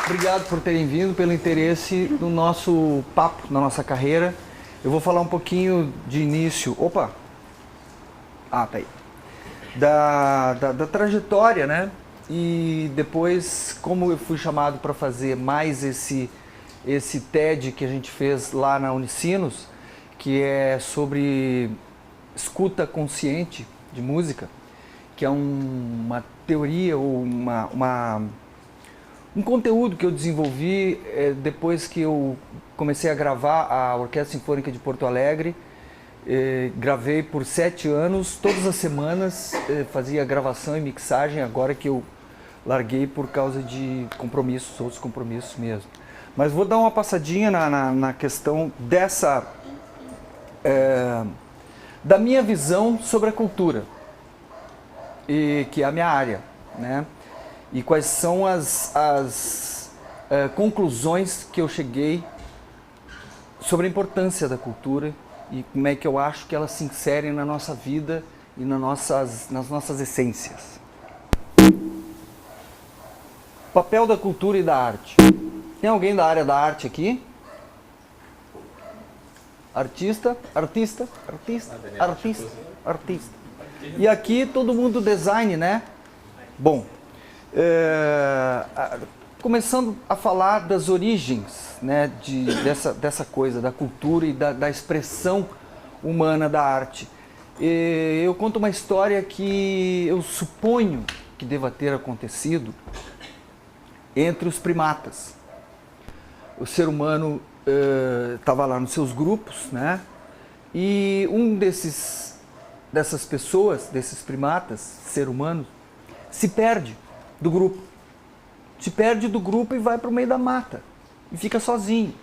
Obrigado por terem vindo, pelo interesse no nosso papo, na nossa carreira. Eu vou falar um pouquinho de início. Opa! Ah, tá aí. Da trajetória, né? E depois, como eu fui chamado para fazer mais esse TED que a gente fez lá na Unicinos, que é sobre escuta consciente de música, que é uma teoria ou um conteúdo que eu desenvolvi depois que eu comecei a gravar a Orquestra Sinfônica de Porto Alegre. Gravei por 7 anos, todas as semanas fazia gravação e mixagem, agora que eu larguei por causa de compromissos, outros compromissos mesmo. Mas vou dar uma passadinha na questão da minha visão sobre a cultura, que é a minha área, né? E quais são as conclusões que eu cheguei sobre a importância da cultura e como é que eu acho que elas se inserem na nossa vida e nas nossas essências. Papel da cultura e da arte. Tem alguém da área da arte aqui? Artista. E aqui todo mundo design, né? Bom, começando a falar das origens, né, dessa coisa, da cultura e da expressão humana da arte. Eu conto uma história que eu suponho que deva ter acontecido entre os primatas. O ser humano estava lá nos seus grupos, né? E um dessas pessoas, desses primatas, ser humano, se perde do grupo. Se perde do grupo e vai para o meio da mata. E fica sozinho.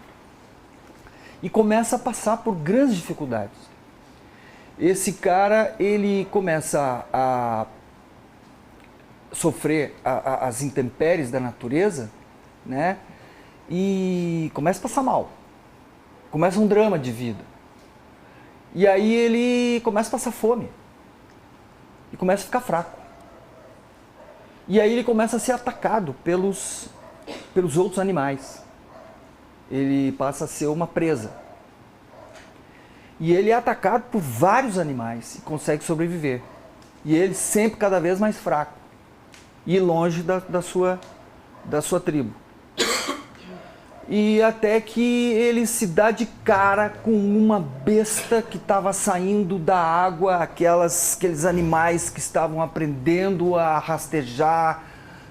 E começa a passar por grandes dificuldades. Esse cara, ele começa a sofrer as intempéries da natureza, né? E começa a passar mal. Começa um drama de vida. E aí ele começa a passar fome. E começa a ficar fraco. E aí ele começa a ser atacado pelos outros animais. Ele passa a ser uma presa. E ele é atacado por vários animais e consegue sobreviver. E ele sempre cada vez mais fraco. E longe da sua tribo. E até que ele se dá de cara com uma besta que estava saindo da água, aqueles animais que estavam aprendendo a rastejar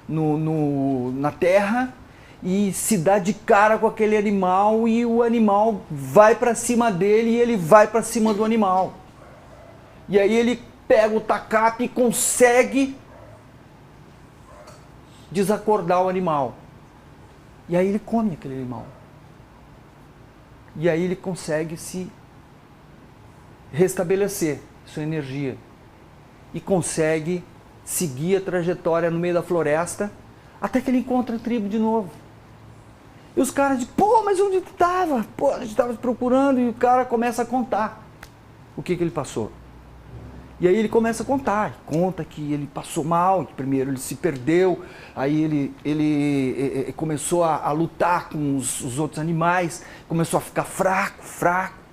na terra, e se dá de cara com aquele animal e o animal vai para cima dele e ele vai para cima do animal. E aí ele pega o tacape e consegue desacordar o animal. E aí ele come aquele animal. E aí ele consegue se restabelecer sua energia. E consegue seguir a trajetória no meio da floresta até que ele encontra a tribo de novo. E os caras dizem, pô, mas onde tu estava? Pô, a gente estava te procurando. E o cara começa a contar o que ele passou. E aí ele começa a contar, conta que ele passou mal, que primeiro ele se perdeu, aí ele começou a lutar com os outros animais, começou a ficar fraco,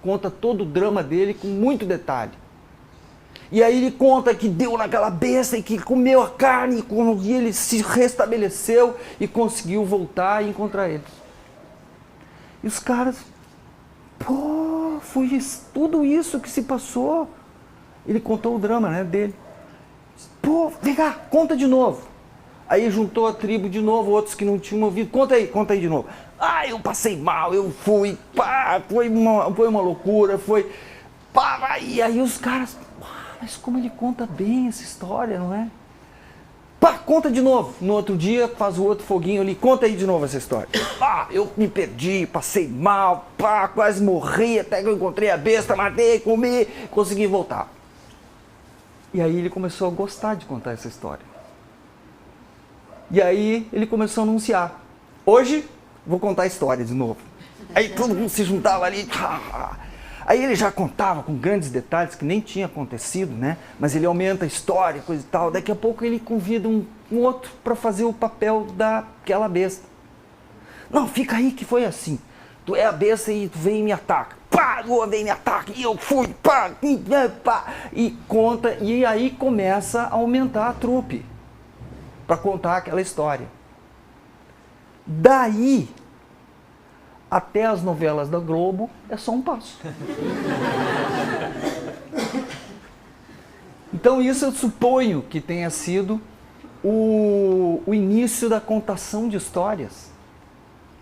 conta todo o drama dele com muito detalhe. E aí ele conta que deu naquela besta e que comeu a carne, e ele se restabeleceu e conseguiu voltar e encontrar eles. E os caras, pô, foi tudo isso que se passou. Ele contou o drama, né, dele. Pô, vem cá, conta de novo. Aí juntou a tribo de novo, outros que não tinham ouvido. Conta aí de novo. Ah, eu passei mal, eu fui, pá, foi uma loucura, foi... Pá, e aí os caras... Mas como ele conta bem essa história, não é? Pá, conta de novo. No outro dia, faz o outro foguinho ali, conta aí de novo essa história. Ah, eu me perdi, passei mal, pá, quase morri, até que eu encontrei a besta, matei, comi, consegui voltar. E aí ele começou a gostar de contar essa história. E aí ele começou a anunciar. Hoje, vou contar a história de novo. Aí todo mundo se juntava ali. Aí ele já contava com grandes detalhes que nem tinha acontecido, né? Mas ele aumenta a história, coisa e tal. Daqui a pouco ele convida um outro para fazer o papel daquela besta. Não, fica aí que foi assim. Tu é a besta e tu vem e me ataca. Pá, Lua vem e me ataca. E eu fui, pá, pá. E conta, e aí começa a aumentar a trupe para contar aquela história. Daí até as novelas da Globo é só um passo. Então isso eu suponho que tenha sido o início da contação de histórias,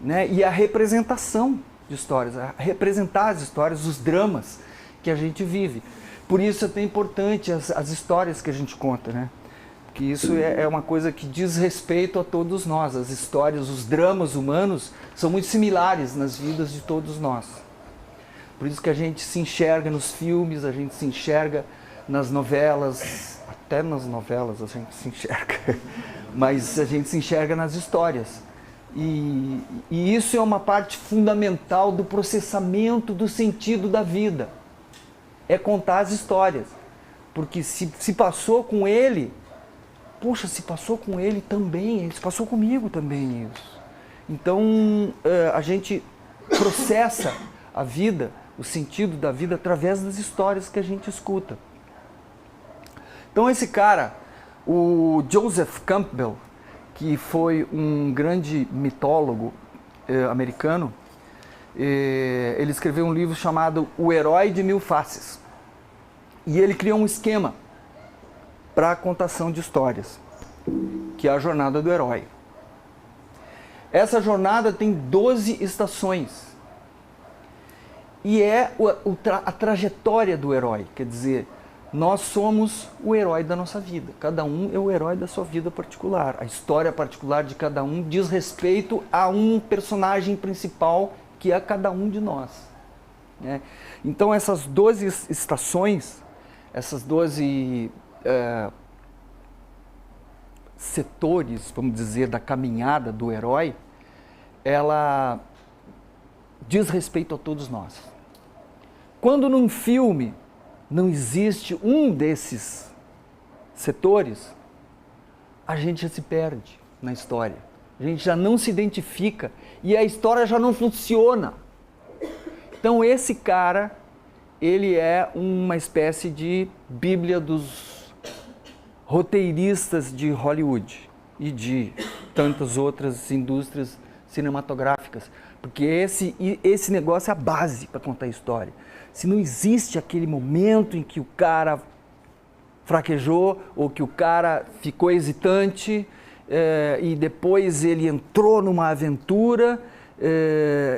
né? E a representação de histórias, a representar as histórias, os dramas que a gente vive. Por isso é tão importante as histórias que a gente conta, né? Porque isso é uma coisa que diz respeito a todos nós. As histórias, os dramas humanos são muito similares nas vidas de todos nós. Por isso que a gente se enxerga nos filmes, a gente se enxerga nas novelas, até nas novelas a gente se enxerga, mas a gente se enxerga nas histórias. E isso é uma parte fundamental do processamento do sentido da vida. É contar as histórias. Porque se passou com ele, poxa, se passou com ele também, se passou comigo também isso. Então a gente processa a vida, o sentido da vida através das histórias que a gente escuta. Então esse cara, o Joseph Campbell, que foi um grande mitólogo americano, ele escreveu um livro chamado O Herói de Mil Faces. E ele criou um esquema para a contação de histórias, que é a jornada do herói. Essa jornada tem 12 estações. E é a trajetória do herói, quer dizer, nós somos o herói da nossa vida. Cada um é o herói da sua vida particular. A história particular de cada um diz respeito a um personagem principal que é cada um de nós, né? Então essas 12 estações, essas 12 setores, vamos dizer, da caminhada do herói, ela diz respeito a todos nós. Quando num filme não existe um desses setores, a gente já se perde na história. A gente já não se identifica e a história já não funciona. Então esse cara, ele é uma espécie de bíblia dos roteiristas de Hollywood e de tantas outras indústrias cinematográficas, porque esse negócio é a base para contar a história. Se não existe aquele momento em que o cara fraquejou ou que o cara ficou hesitante e depois ele entrou numa aventura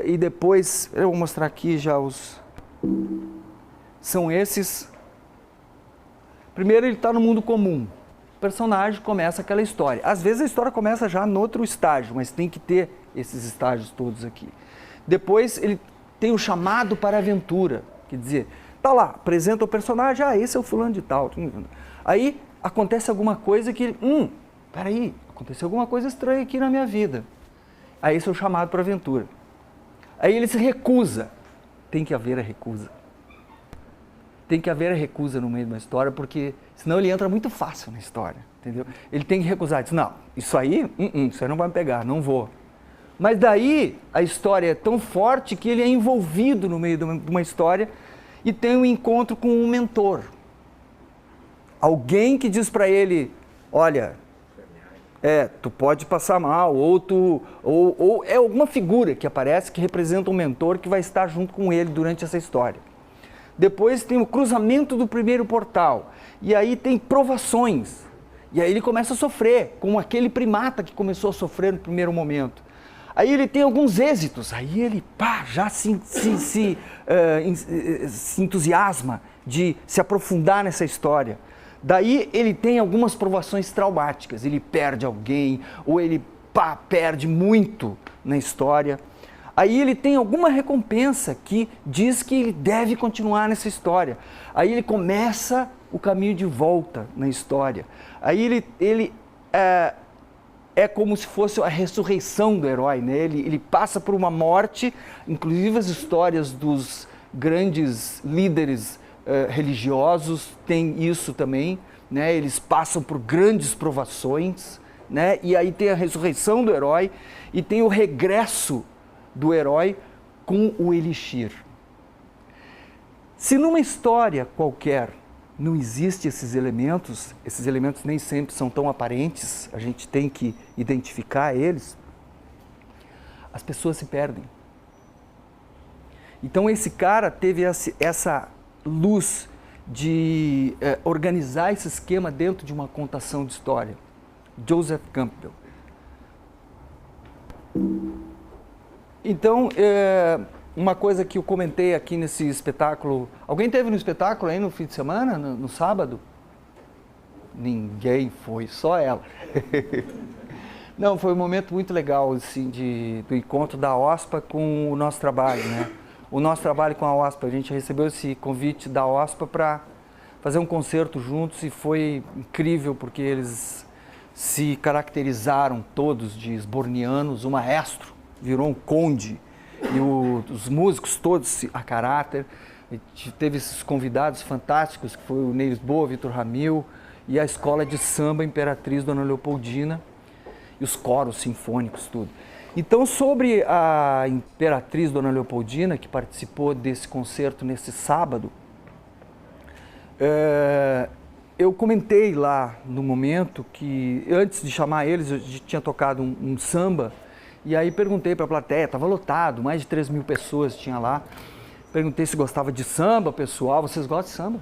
e depois, eu vou mostrar aqui já os... São esses. Primeiro ele está no mundo comum. O personagem começa aquela história. Às vezes a história começa já no outro estágio, mas tem que ter esses estágios todos aqui. Depois ele tem o chamado para a aventura. Quer dizer, tá lá, apresenta o personagem, esse é o fulano de tal. Aí acontece alguma coisa que ele, peraí, aconteceu alguma coisa estranha aqui na minha vida. Aí esse é o chamado para a aventura. Aí ele se recusa. Tem que haver a recusa. Tem que haver a recusa no meio de uma história, porque senão ele entra muito fácil na história, entendeu? Ele tem que recusar, diz, não, isso aí não vai me pegar, não vou. Mas daí a história é tão forte que ele é envolvido no meio de uma história e tem um encontro com um mentor. Alguém que diz para ele, olha, tu pode passar mal, ou é alguma figura que aparece que representa um mentor que vai estar junto com ele durante essa história. Depois tem o cruzamento do primeiro portal, e aí tem provações, e aí ele começa a sofrer, como aquele primata que começou a sofrer no primeiro momento. Aí ele tem alguns êxitos, aí ele já se entusiasma de se aprofundar nessa história. Daí ele tem algumas provações traumáticas, ele perde alguém, ou ele perde muito na história. Aí ele tem alguma recompensa que diz que ele deve continuar nessa história. Aí ele começa o caminho de volta na história. Aí ele é como se fosse a ressurreição do herói, né? Ele passa por uma morte, inclusive as histórias dos grandes líderes religiosos têm isso também, né? Eles passam por grandes provações, né? E aí tem a ressurreição do herói e tem o regresso do herói com o elixir. Se numa história qualquer não existem esses elementos nem sempre são tão aparentes, a gente tem que identificar eles, as pessoas se perdem. Então esse cara teve essa luz de organizar esse esquema dentro de uma contação de história. Joseph Campbell. Então, uma coisa que eu comentei aqui nesse espetáculo... Alguém teve no espetáculo aí no fim de semana, no sábado? Ninguém foi, só ela. Não, foi um momento muito legal, assim, do encontro da OSPA com o nosso trabalho, né? O nosso trabalho com a OSPA, a gente recebeu esse convite da OSPA para fazer um concerto juntos e foi incrível porque eles se caracterizaram todos de esbornianos, o maestro virou um conde e os músicos todos a caráter. E teve esses convidados fantásticos que foi o Ney Lisboa, Vitor Ramil e a escola de samba Imperatriz Dona Leopoldina e os coros sinfônicos, tudo. Então, sobre a Imperatriz Dona Leopoldina, que participou desse concerto nesse sábado, eu comentei lá no momento que, antes de chamar eles, eu tinha tocado um samba, e aí perguntei para a plateia, estava lotado, mais de 3.000 pessoas tinha lá, perguntei se gostava de samba, pessoal, vocês gostam de samba?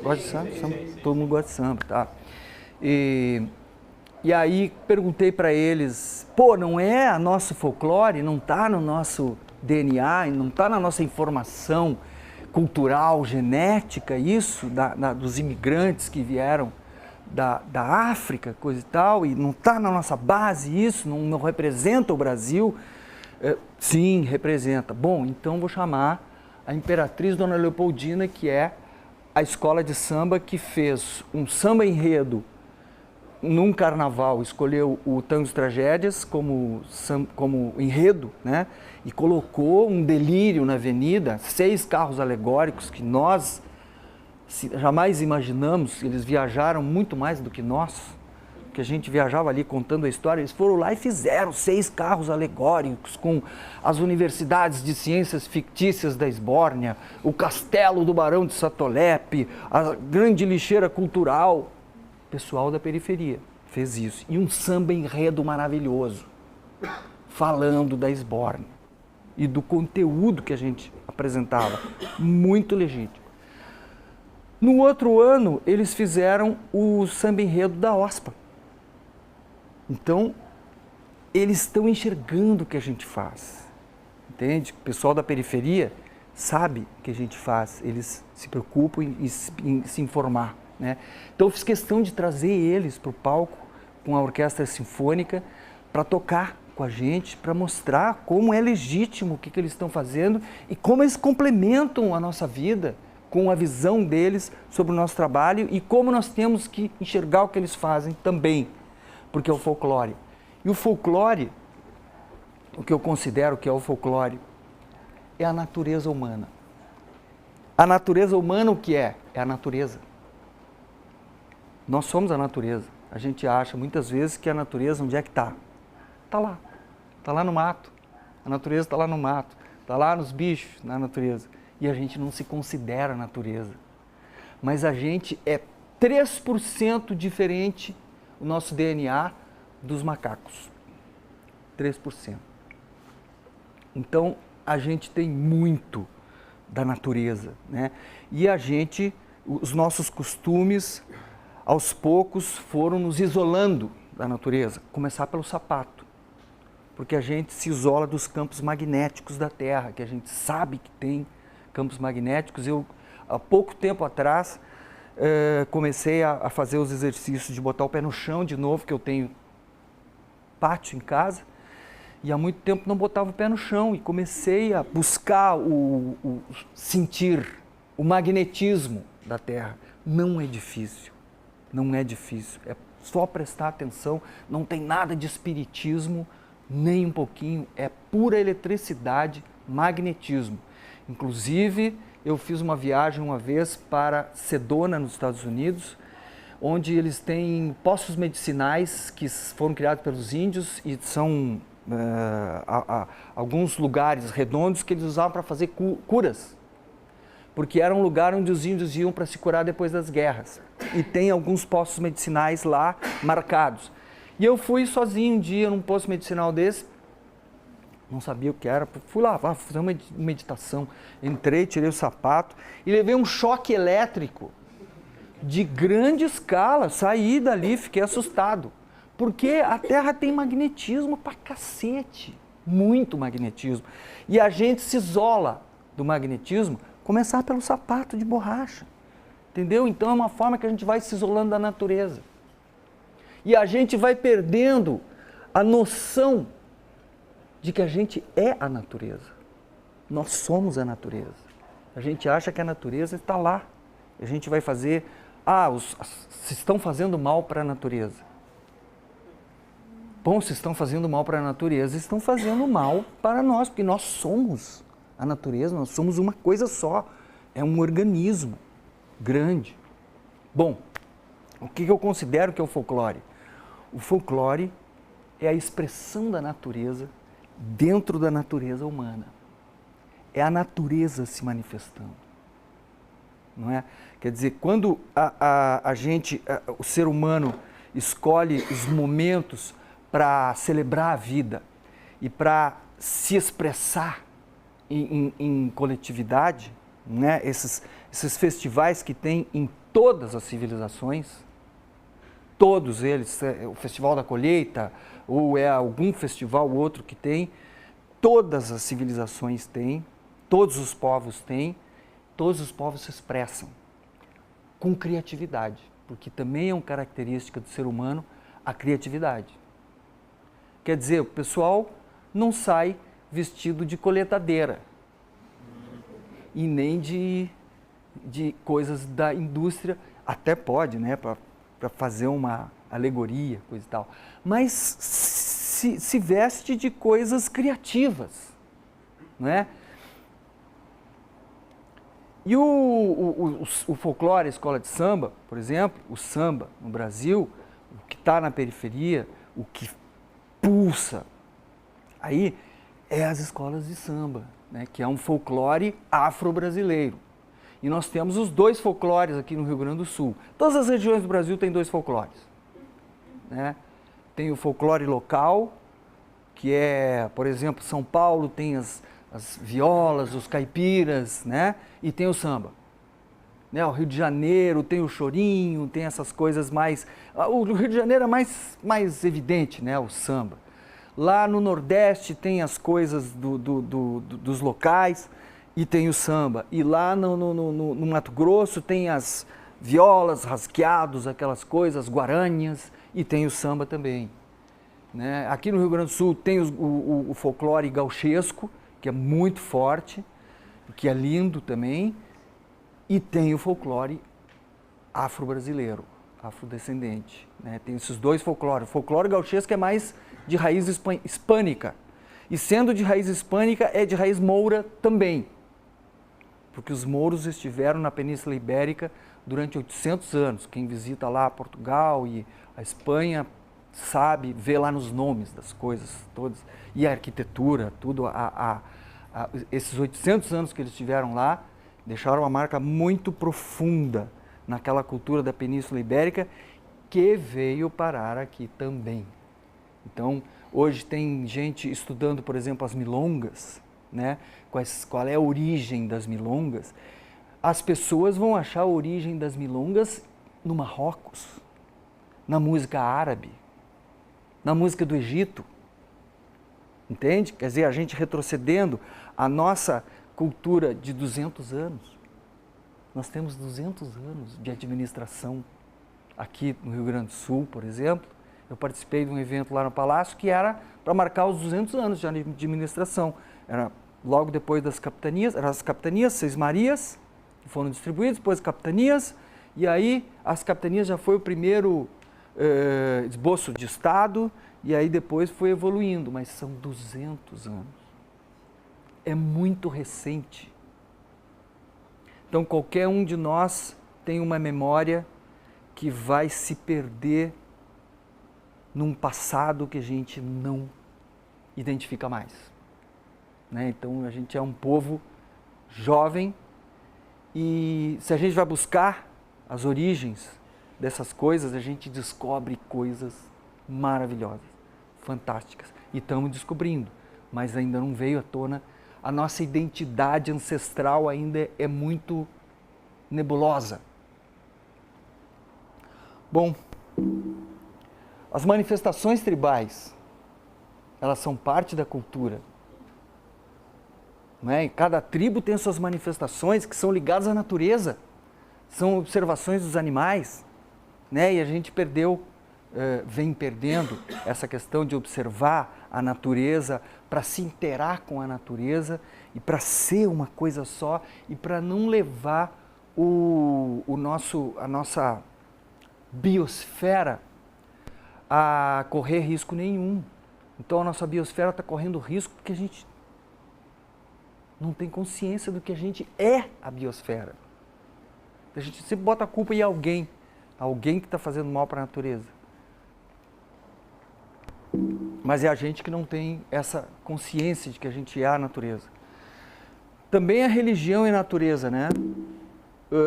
Gostam de samba? Samba? Todo mundo gosta de samba, tá? E aí perguntei para eles, pô, não é a nosso folclore, não está no nosso DNA, não está na nossa informação cultural, genética, isso, dos imigrantes que vieram da África, coisa e tal, e não está na nossa base isso, não representa o Brasil? Sim, representa. Bom, então vou chamar a Imperatriz Dona Leopoldina, que é a escola de samba que fez um samba enredo num carnaval, escolheu o Tango de Tragédias como enredo, né? E colocou um delírio na avenida, 6 carros alegóricos que nós jamais imaginamos. Eles viajaram muito mais do que nós, que a gente viajava ali contando a história. Eles foram lá e fizeram 6 carros alegóricos com as universidades de ciências fictícias da Esbórnia, o castelo do Barão de Satolepe, a grande lixeira cultural. Pessoal da periferia fez isso. E um samba enredo maravilhoso, falando da Esbórnia e do conteúdo que a gente apresentava, muito legítimo. No outro ano, eles fizeram o samba enredo da OSPA. Então, eles estão enxergando o que a gente faz, entende? O pessoal da periferia sabe o que a gente faz, eles se preocupam em se informar. Né? Então eu fiz questão de trazer eles para o palco com a orquestra sinfônica para tocar com a gente, para mostrar como é legítimo o que eles estão fazendo e como eles complementam a nossa vida com a visão deles sobre o nosso trabalho e como nós temos que enxergar o que eles fazem também, porque é o folclore. E o folclore, o que eu considero que é o folclore, é a natureza humana. A natureza humana o que é? É a natureza. Nós somos a natureza. A gente acha muitas vezes que a natureza, onde é que está? Está lá. Está lá no mato. A natureza está lá no mato. Está lá nos bichos, na natureza. E a gente não se considera natureza. Mas a gente é 3% diferente, o nosso DNA, dos macacos. 3%. Então, a gente tem muito da natureza, né? E a gente, os nossos costumes, aos poucos foram nos isolando da natureza, começar pelo sapato, porque a gente se isola dos campos magnéticos da Terra, que a gente sabe que tem campos magnéticos. Eu, há pouco tempo atrás, comecei a fazer os exercícios de botar o pé no chão de novo, que eu tenho pátio em casa, e há muito tempo não botava o pé no chão, e comecei a buscar sentir o magnetismo da Terra. Não é difícil. Não é difícil, é só prestar atenção, não tem nada de espiritismo, nem um pouquinho, é pura eletricidade, magnetismo. Inclusive, eu fiz uma viagem uma vez para Sedona, nos Estados Unidos, onde eles têm poços medicinais que foram criados pelos índios e são alguns lugares redondos que eles usavam para fazer curas, porque era um lugar onde os índios iam para se curar depois das guerras. E tem alguns poços medicinais lá marcados. E eu fui sozinho um dia num poço medicinal desse, não sabia o que era, fui lá fazer uma meditação, entrei, tirei o sapato e levei um choque elétrico de grande escala, saí dali, fiquei assustado, porque a Terra tem magnetismo pra cacete, muito magnetismo, e a gente se isola do magnetismo, começar pelo sapato de borracha, entendeu? Então é uma forma que a gente vai se isolando da natureza, e a gente vai perdendo a noção de que a gente é a natureza. Nós somos a natureza. A gente acha que a natureza está lá. A gente vai fazer... se estão fazendo mal para a natureza. Bom, se estão fazendo mal para a natureza, estão fazendo mal para nós, porque nós somos a natureza, nós somos uma coisa só. É um organismo grande. Bom, o que eu considero que é o folclore? O folclore é a expressão da natureza dentro da natureza humana. É a natureza se manifestando. Não é? Quer dizer, quando o ser humano escolhe os momentos para celebrar a vida e para se expressar em coletividade, né? Esses festivais que tem em todas as civilizações, todos eles, o Festival da Colheita, ou é algum festival ou outro que tem, todas as civilizações têm, todos os povos têm, todos os povos se expressam com criatividade, porque também é uma característica do ser humano a criatividade. Quer dizer, o pessoal não sai vestido de coletadeira e nem de coisas da indústria, até pode, né, para fazer uma alegoria, coisa e tal, mas se veste de coisas criativas, não é? E o folclore, a escola de samba, por exemplo, o samba no Brasil, o que está na periferia, o que pulsa, aí é as escolas de samba, né, que é um folclore afro-brasileiro. E nós temos os dois folclores aqui no Rio Grande do Sul. Todas as regiões do Brasil têm dois folclores, né? Tem o folclore local, que é, por exemplo, São Paulo tem as violas, os caipiras, né? E tem o samba. Né? O Rio de Janeiro tem o chorinho, tem essas coisas mais... O Rio de Janeiro é mais evidente, né? O samba. Lá no Nordeste tem as coisas dos locais e tem o samba. E lá no Mato Grosso tem as violas, rasqueados, aquelas coisas, guaranias, e tem o samba também. Né? Aqui no Rio Grande do Sul tem o folclore gauchesco, que é muito forte, que é lindo também, e tem o folclore afro-brasileiro, afrodescendente. Né? Tem esses dois folclores. O folclore gauchesco é mais de raiz hispânica, e sendo de raiz hispânica, é de raiz moura também, porque os mouros estiveram na Península Ibérica durante 800 anos. Quem visita lá Portugal e a Espanha sabe, vê lá nos nomes das coisas todas, e a arquitetura, tudo, esses 800 anos que eles estiveram lá, deixaram uma marca muito profunda naquela cultura da Península Ibérica, que veio parar aqui também. Então, hoje tem gente estudando, por exemplo, as milongas, né? Qual é a origem das milongas. As pessoas vão achar a origem das milongas no Marrocos, na música árabe, na música do Egito, entende? Quer dizer, a gente retrocedendo a nossa cultura de 200 anos. Nós temos 200 anos de administração aqui no Rio Grande do Sul, por exemplo. Eu participei de um evento lá no Palácio que era para marcar os 200 anos de administração. Era logo depois das capitanias, eram as capitanias, Seis Marias, que foram distribuídas, depois as capitanias, e aí as capitanias já foi o primeiro esboço de Estado, e aí depois foi evoluindo, mas são 200 anos. É muito recente. Então qualquer um de nós tem uma memória que vai se perder num passado que a gente não identifica mais. Né? Então a gente é um povo jovem e se a gente vai buscar as origens dessas coisas, a gente descobre coisas maravilhosas, fantásticas. E estamos descobrindo, mas ainda não veio à tona. A nossa identidade ancestral ainda é muito nebulosa. Bom, as manifestações tribais, elas são parte da cultura. Não é? Cada tribo tem suas manifestações que são ligadas à natureza, são observações dos animais, né? E a gente vem perdendo essa questão de observar a natureza para se interar com a natureza e para ser uma coisa só e para não levar a nossa biosfera a correr risco nenhum. Então a nossa biosfera está correndo risco porque a gente não tem consciência do que a gente é a biosfera. A gente sempre bota a culpa em alguém que está fazendo mal para a natureza. Mas é a gente que não tem essa consciência de que a gente é a natureza. Também a religião é natureza, né?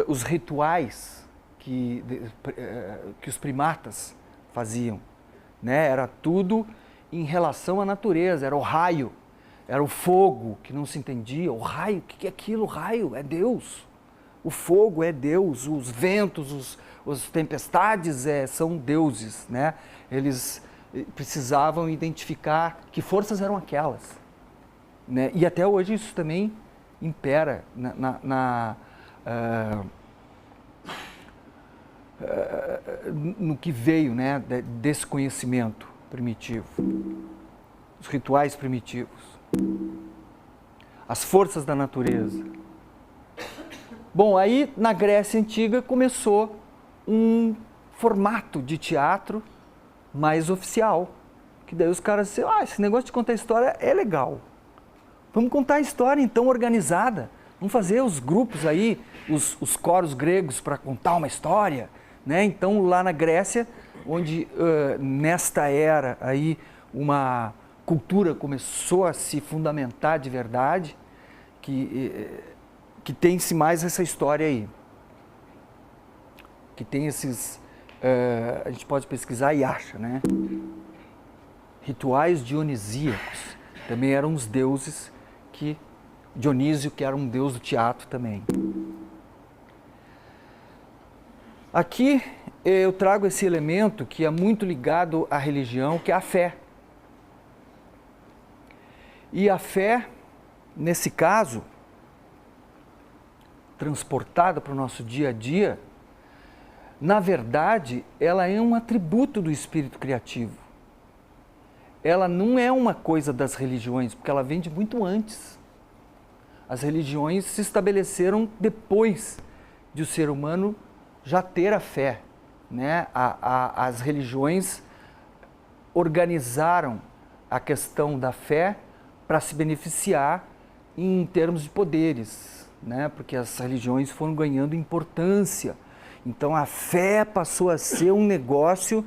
Os rituais que os primatas faziam, né? Era tudo em relação à natureza, era o raio, era o fogo que não se entendia. O raio, o que é aquilo? O raio é Deus. O fogo é Deus, os ventos, as tempestades são deuses, né? Eles precisavam identificar que forças eram aquelas, né? E até hoje isso também impera no que veio, né, desse conhecimento primitivo, os rituais primitivos, as forças da natureza. Bom, aí na Grécia Antiga começou um formato de teatro mais oficial, que daí os caras disseram, esse negócio de contar história é legal, vamos contar a história então organizada, vamos fazer os grupos aí, os coros gregos para contar uma história, né? Então lá na Grécia, onde nesta era aí uma cultura começou a se fundamentar de verdade, que tem-se mais essa história aí, que tem esses, a gente pode pesquisar e acha, né? Rituais dionisíacos, também eram os deuses Dionísio, que era um deus do teatro também. Aqui eu trago esse elemento que é muito ligado à religião, que é a fé. E a fé, nesse caso, transportada para o nosso dia a dia, na verdade, ela é um atributo do espírito criativo. Ela não é uma coisa das religiões, porque ela vem de muito antes. As religiões se estabeleceram depois de o ser humano já ter a fé, né? As religiões organizaram a questão da fé para se beneficiar em termos de poderes, né? Porque as religiões foram ganhando importância. Então a fé passou a ser um negócio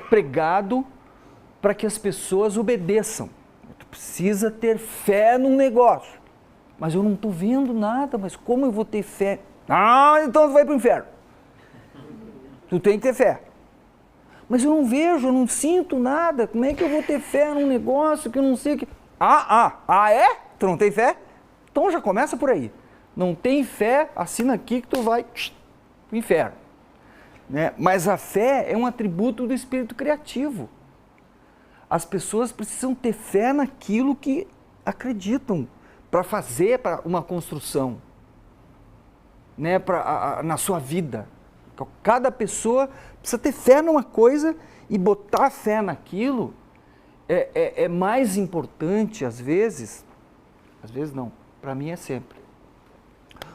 pregado para que as pessoas obedeçam. Tu precisa ter fé num negócio. Mas eu não estou vendo nada, mas como eu vou ter fé? Então tu vai para o inferno. Tu tem que ter fé. Mas eu não vejo, eu não sinto nada. Como é que eu vou ter fé num negócio que eu não sei o que... é? Tu não tem fé? Então já começa por aí. Não tem fé, assina aqui que tu vai para o inferno. Né? Mas a fé é um atributo do espírito criativo. As pessoas precisam ter fé naquilo que acreditam para fazer para uma construção, né? Na sua vida. Cada pessoa precisa ter fé numa coisa e botar fé naquilo é mais importante, às vezes não, para mim é sempre,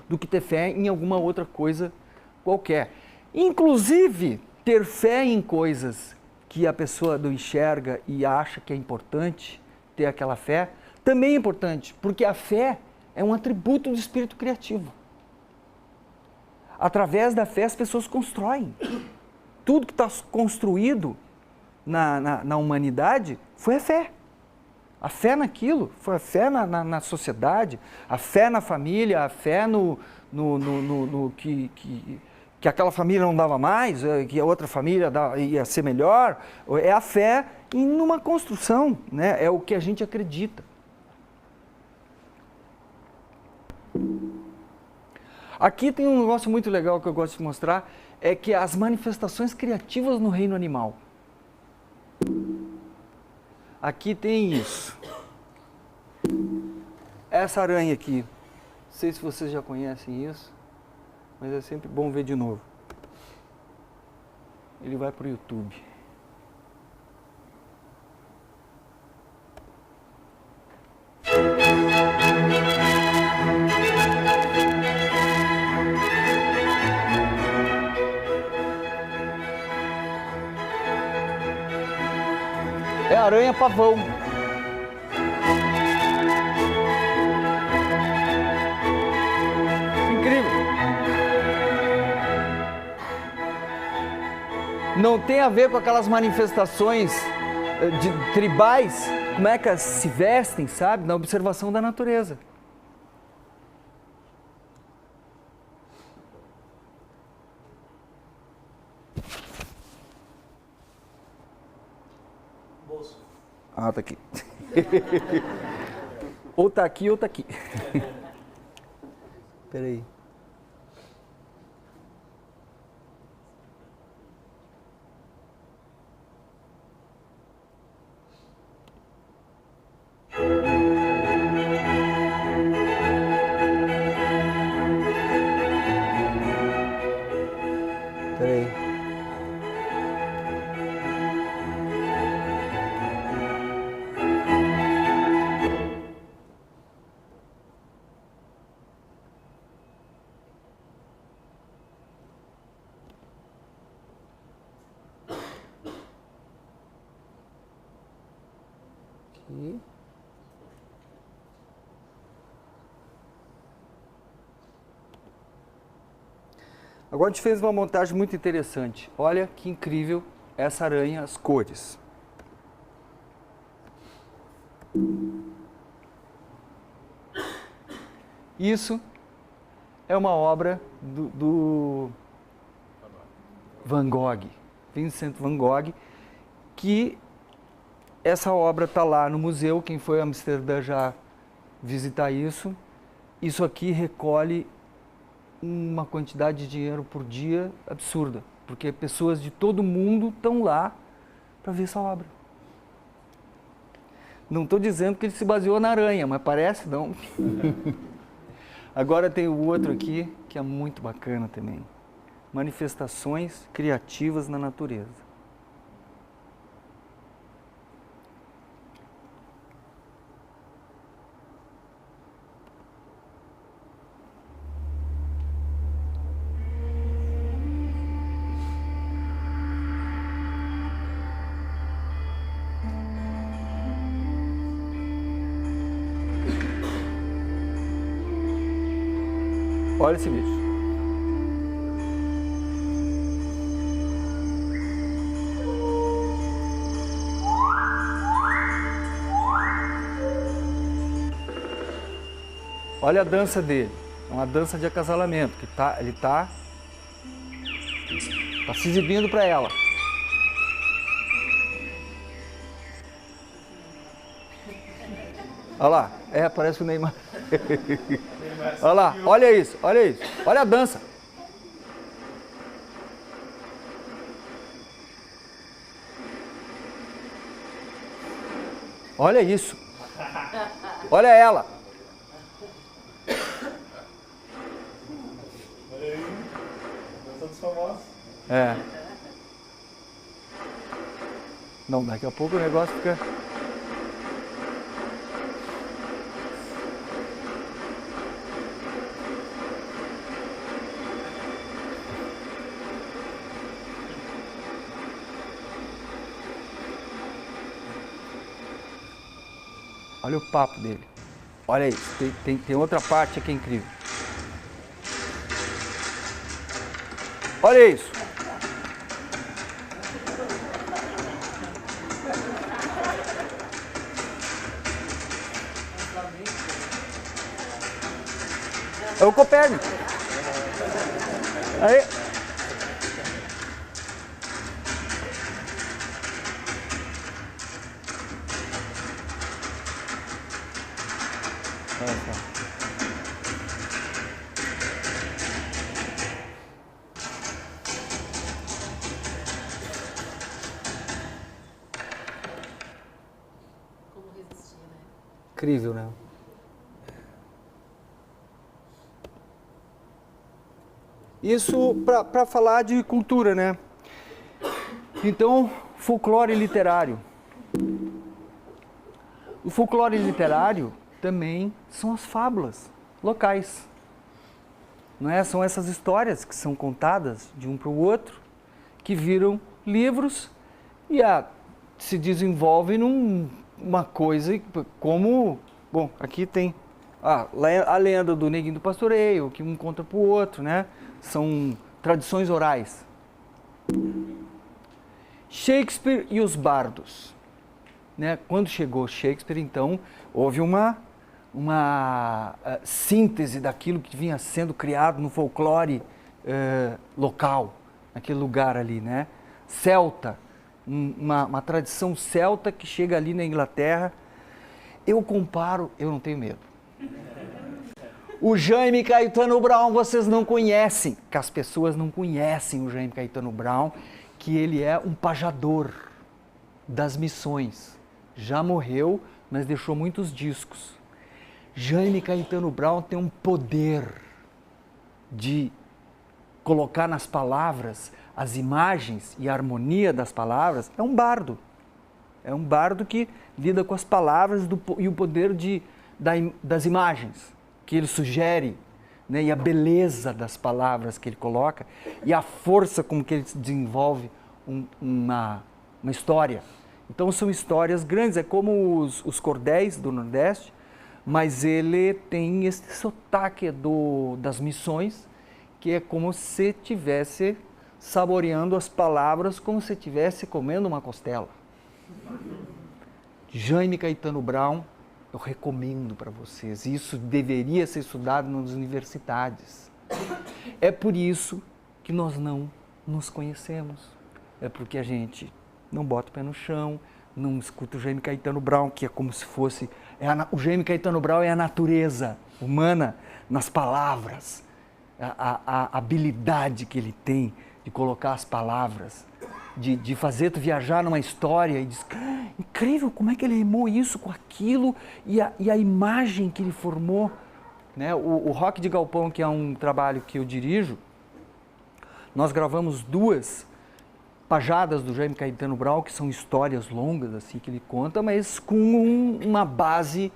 do que ter fé em alguma outra coisa qualquer. Inclusive, ter fé em coisas que a pessoa não enxerga e acha que é importante ter aquela fé, também é importante, porque a fé é um atributo do espírito criativo. Através da fé as pessoas constroem. Tudo que está construído na humanidade foi a fé. A fé naquilo, foi a fé na sociedade, a fé na família, a fé no que aquela família não dava mais, que a outra família ia ser melhor. É a fé em uma construção, né? É o que a gente acredita. Aqui tem um negócio muito legal que eu gosto de mostrar, é que as manifestações criativas no reino animal. Aqui tem isso. Essa aranha aqui, não sei se vocês já conhecem isso, mas é sempre bom ver de novo. Ele vai para o YouTube. É aranha-pavão. Incrível. Não tem a ver com aquelas manifestações tribais, como é que elas se vestem, sabe? Na observação da natureza. Ah, tá aqui. Ou tá aqui ou tá aqui. Espera aí. Espera aí. Aqui. Agora a gente fez uma montagem muito interessante. Olha que incrível essa aranha, as cores. Isso é uma obra do Van Gogh, Vincent Van Gogh, que essa obra está lá no museu. Quem foi a Amsterdã já visitar isso. Isso aqui recolhe uma quantidade de dinheiro por dia absurda, porque pessoas de todo mundo estão lá para ver essa obra. Não estou dizendo que ele se baseou na aranha, mas parece não. Agora tem o outro aqui, que é muito bacana também. Manifestações criativas na natureza. Olha esse bicho. Olha a dança dele. É uma dança de acasalamento, que ele tá se exibindo para ela. Olha lá, parece o Neymar. Olha lá, olha isso, olha a dança. Olha isso. Olha ela. Olha aí, dança dos famosos. É. Não, daqui a pouco o negócio fica... Olha o papo dele. Olha isso, tem outra parte aqui incrível. Olha isso. É o Copérnico. Aí. Olha só. Como resistir, né? Incrível, né? Isso para falar de cultura, né? Então, folclore literário. O folclore literário também são as fábulas locais. Não é? São essas histórias que são contadas de um para o outro, que viram livros e se desenvolvem numa coisa como... Bom, aqui tem a lenda do Neguinho do Pastoreio, que um conta para o outro, né? São tradições orais. Shakespeare e os bardos. Né? Quando chegou Shakespeare, então, houve uma síntese daquilo que vinha sendo criado no folclore local, naquele lugar ali, né? Celta, uma tradição celta que chega ali na Inglaterra. Eu comparo, eu não tenho medo. O Jaime Caetano Brown vocês não conhecem, que as pessoas não conhecem o Jaime Caetano Brown, que ele é um pajador das missões. Já morreu, mas deixou muitos discos. Jaime Caetano Brown tem um poder de colocar nas palavras as imagens e a harmonia das palavras. É um bardo. É um bardo que lida com as palavras e o poder das imagens que ele sugere, né? E a beleza das palavras que ele coloca e a força com que ele desenvolve uma história. Então são histórias grandes, é como os cordéis do Nordeste, mas ele tem esse sotaque das missões, que é como se estivesse saboreando as palavras, como se estivesse comendo uma costela. Jaime Caetano Brown, eu recomendo para vocês. Isso deveria ser estudado nas universidades. É por isso que nós não nos conhecemos. É porque a gente não bota o pé no chão, não escuta o Jaime Caetano Brown, que é como se fosse... o Jaime Caetano Brown é a natureza humana nas palavras. A habilidade que ele tem de colocar as palavras, de fazer tu viajar numa história e diz, incrível, como é que ele rimou isso com aquilo e a imagem que ele formou. Né? O Rock de Galpão, que é um trabalho que eu dirijo, nós gravamos 2 pajadas do Jaime Caetano Brown, que são histórias longas assim que ele conta, mas com uma base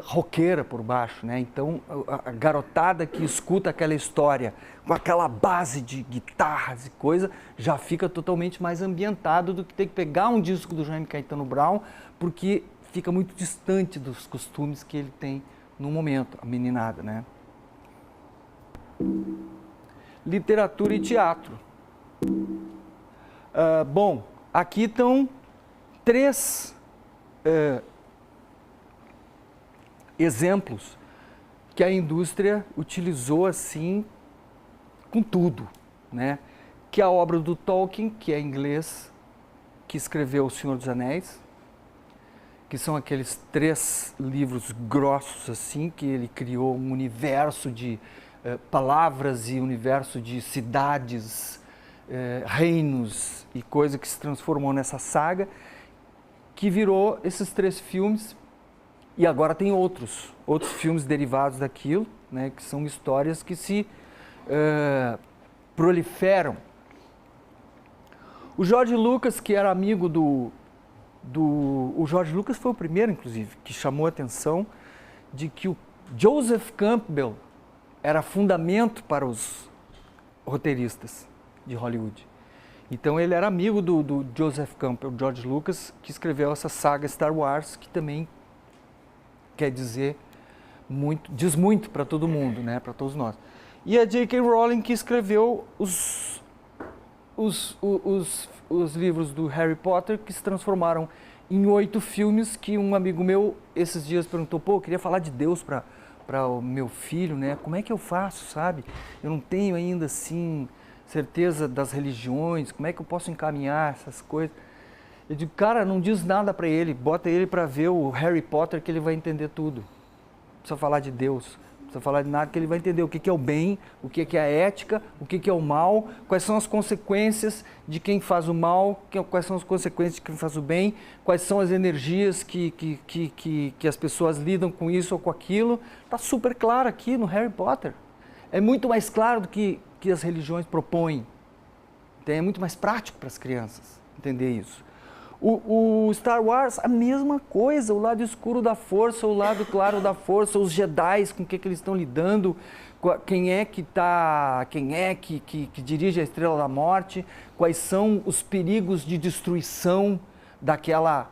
roqueira por baixo, né? Então a garotada que escuta aquela história com aquela base de guitarras e coisa, já fica totalmente mais ambientado do que ter que pegar um disco do Jaime Caetano Brown, porque fica muito distante dos costumes que ele tem no momento, a meninada, né? Literatura e teatro. Bom, aqui estão 3 exemplos que a indústria utilizou assim com tudo, né? Que é a obra do Tolkien, que é inglês, que escreveu O Senhor dos Anéis, que são aqueles 3 livros grossos assim, que ele criou um universo de palavras e universo de cidades, reinos e coisa que se transformou nessa saga, que virou esses 3 filmes. E agora tem outros filmes derivados daquilo, né, que são histórias que se proliferam. O George Lucas, que era amigo o George Lucas foi o primeiro, inclusive, que chamou a atenção de que o Joseph Campbell era fundamento para os roteiristas de Hollywood. Então ele era amigo do Joseph Campbell, George Lucas, que escreveu essa saga Star Wars, que também quer dizer muito, diz muito para todo mundo, né, para todos nós. E a J.K. Rowling, que escreveu os livros do Harry Potter que se transformaram em 8 filmes que um amigo meu esses dias perguntou, pô, eu queria falar de Deus para o meu filho, né? Como é que eu faço, sabe? Eu não tenho ainda, assim, certeza das religiões, como é que eu posso encaminhar essas coisas? Eu digo, cara, não diz nada para ele, bota ele para ver o Harry Potter que ele vai entender tudo. Não precisa falar de Deus. Não precisa falar de nada, que ele vai entender o que é o bem, o que é a ética, o que é o mal, quais são as consequências de quem faz o mal, quais são as consequências de quem faz o bem, quais são as energias que as pessoas lidam com isso ou com aquilo. Está super claro aqui no Harry Potter. É muito mais claro do que as religiões propõem. É muito mais prático para as crianças entender isso. O Star Wars, a mesma coisa, o lado escuro da força, o lado claro da força, os Jedi, com o que eles estão lidando, quem é que dirige a Estrela da Morte, quais são os perigos de destruição daquela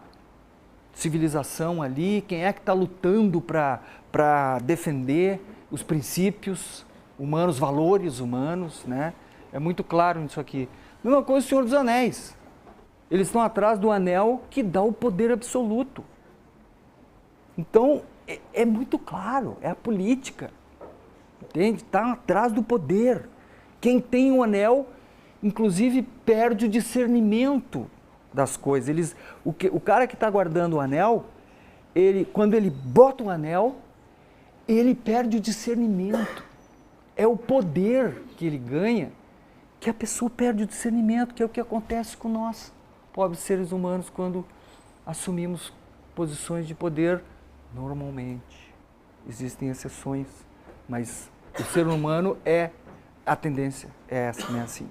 civilização ali, quem é que está lutando para defender os princípios humanos, valores humanos, né? É muito claro nisso aqui. Mesma coisa o Senhor dos Anéis. Eles estão atrás do anel que dá o poder absoluto. Então, é muito claro, é a política. Entende? Está atrás do poder. Quem tem o anel, inclusive, perde o discernimento das coisas. O cara que está guardando o anel, quando ele bota o anel, ele perde o discernimento. É o poder que ele ganha que a pessoa perde o discernimento, que é o que acontece com nós, pobres seres humanos, quando assumimos posições de poder normalmente. Existem exceções, mas o ser humano a tendência é essa, né, assim.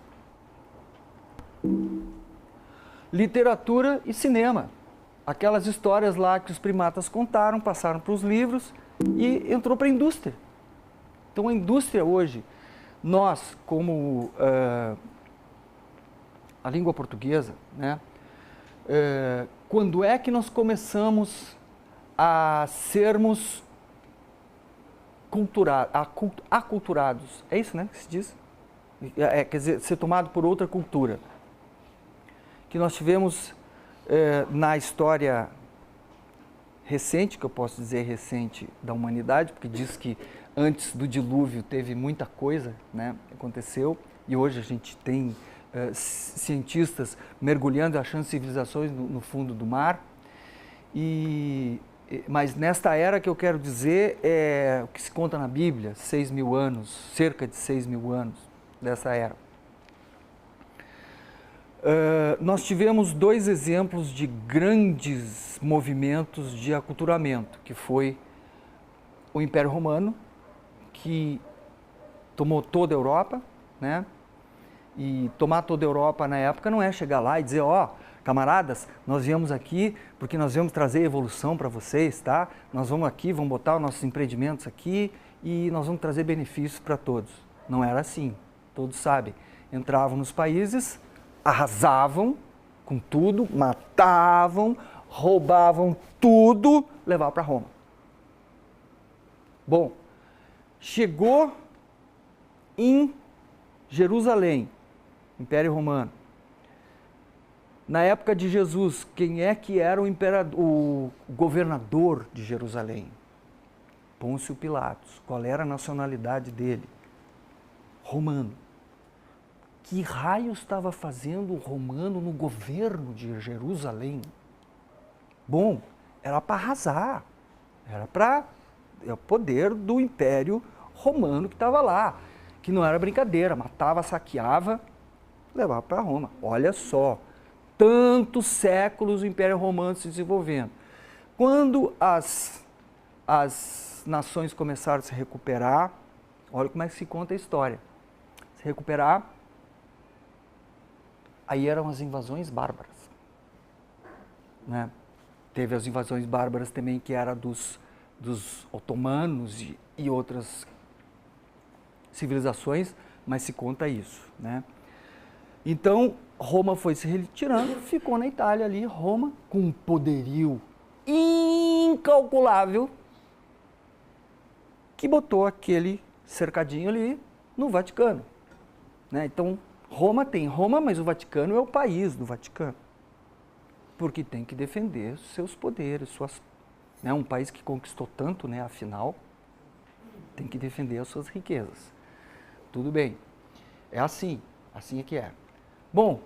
Literatura e cinema. Aquelas histórias lá que os primatas contaram, passaram para os livros e entrou para a indústria. Então a indústria hoje, nós como a língua portuguesa, né, quando é que nós começamos a sermos aculturados? É isso, né, que se diz? Quer dizer, ser tomado por outra cultura. Que nós tivemos na história recente, que eu posso dizer recente da humanidade, porque diz que antes do dilúvio teve muita coisa, né, aconteceu, e hoje a gente tem cientistas mergulhando e achando civilizações no fundo do mar. Mas nesta era que eu quero dizer é o que se conta na Bíblia, 6.000 anos, cerca de 6.000 anos dessa era. Nós tivemos 2 exemplos de grandes movimentos de aculturamento, que foi o Império Romano, que tomou toda a Europa, né? E tomar toda a Europa na época não é chegar lá e dizer, ó, camaradas, nós viemos aqui porque nós viemos trazer evolução para vocês, tá? Nós vamos aqui, vamos botar os nossos empreendimentos aqui e nós vamos trazer benefícios para todos. Não era assim, todos sabem. Entravam nos países, arrasavam com tudo, matavam, roubavam tudo, levavam para Roma. Bom, chegou em Jerusalém, Império Romano. Na época de Jesus, quem é que era o governador de Jerusalém? Pôncio Pilatos. Qual era a nacionalidade dele? Romano. Que raio estava fazendo o romano no governo de Jerusalém? Bom, era para arrasar. Era para o poder do Império Romano que estava lá. Que não era brincadeira, matava, saqueava, levava para Roma. Olha só, tantos séculos o Império Romano se desenvolvendo. Quando as nações começaram a se recuperar, olha como é que se conta a história. Se recuperar, aí eram as invasões bárbaras. Né? Teve as invasões bárbaras também, que era dos otomanos e outras civilizações, mas se conta isso, né? Então, Roma foi se retirando, ficou na Itália ali, Roma, com um poderio incalculável, que botou aquele cercadinho ali no Vaticano, né? Então, Roma tem Roma, mas o Vaticano é o país do Vaticano. Porque tem que defender os seus poderes, né, um país que conquistou tanto, né, afinal, tem que defender as suas riquezas. Tudo bem. É assim é que é. Bom,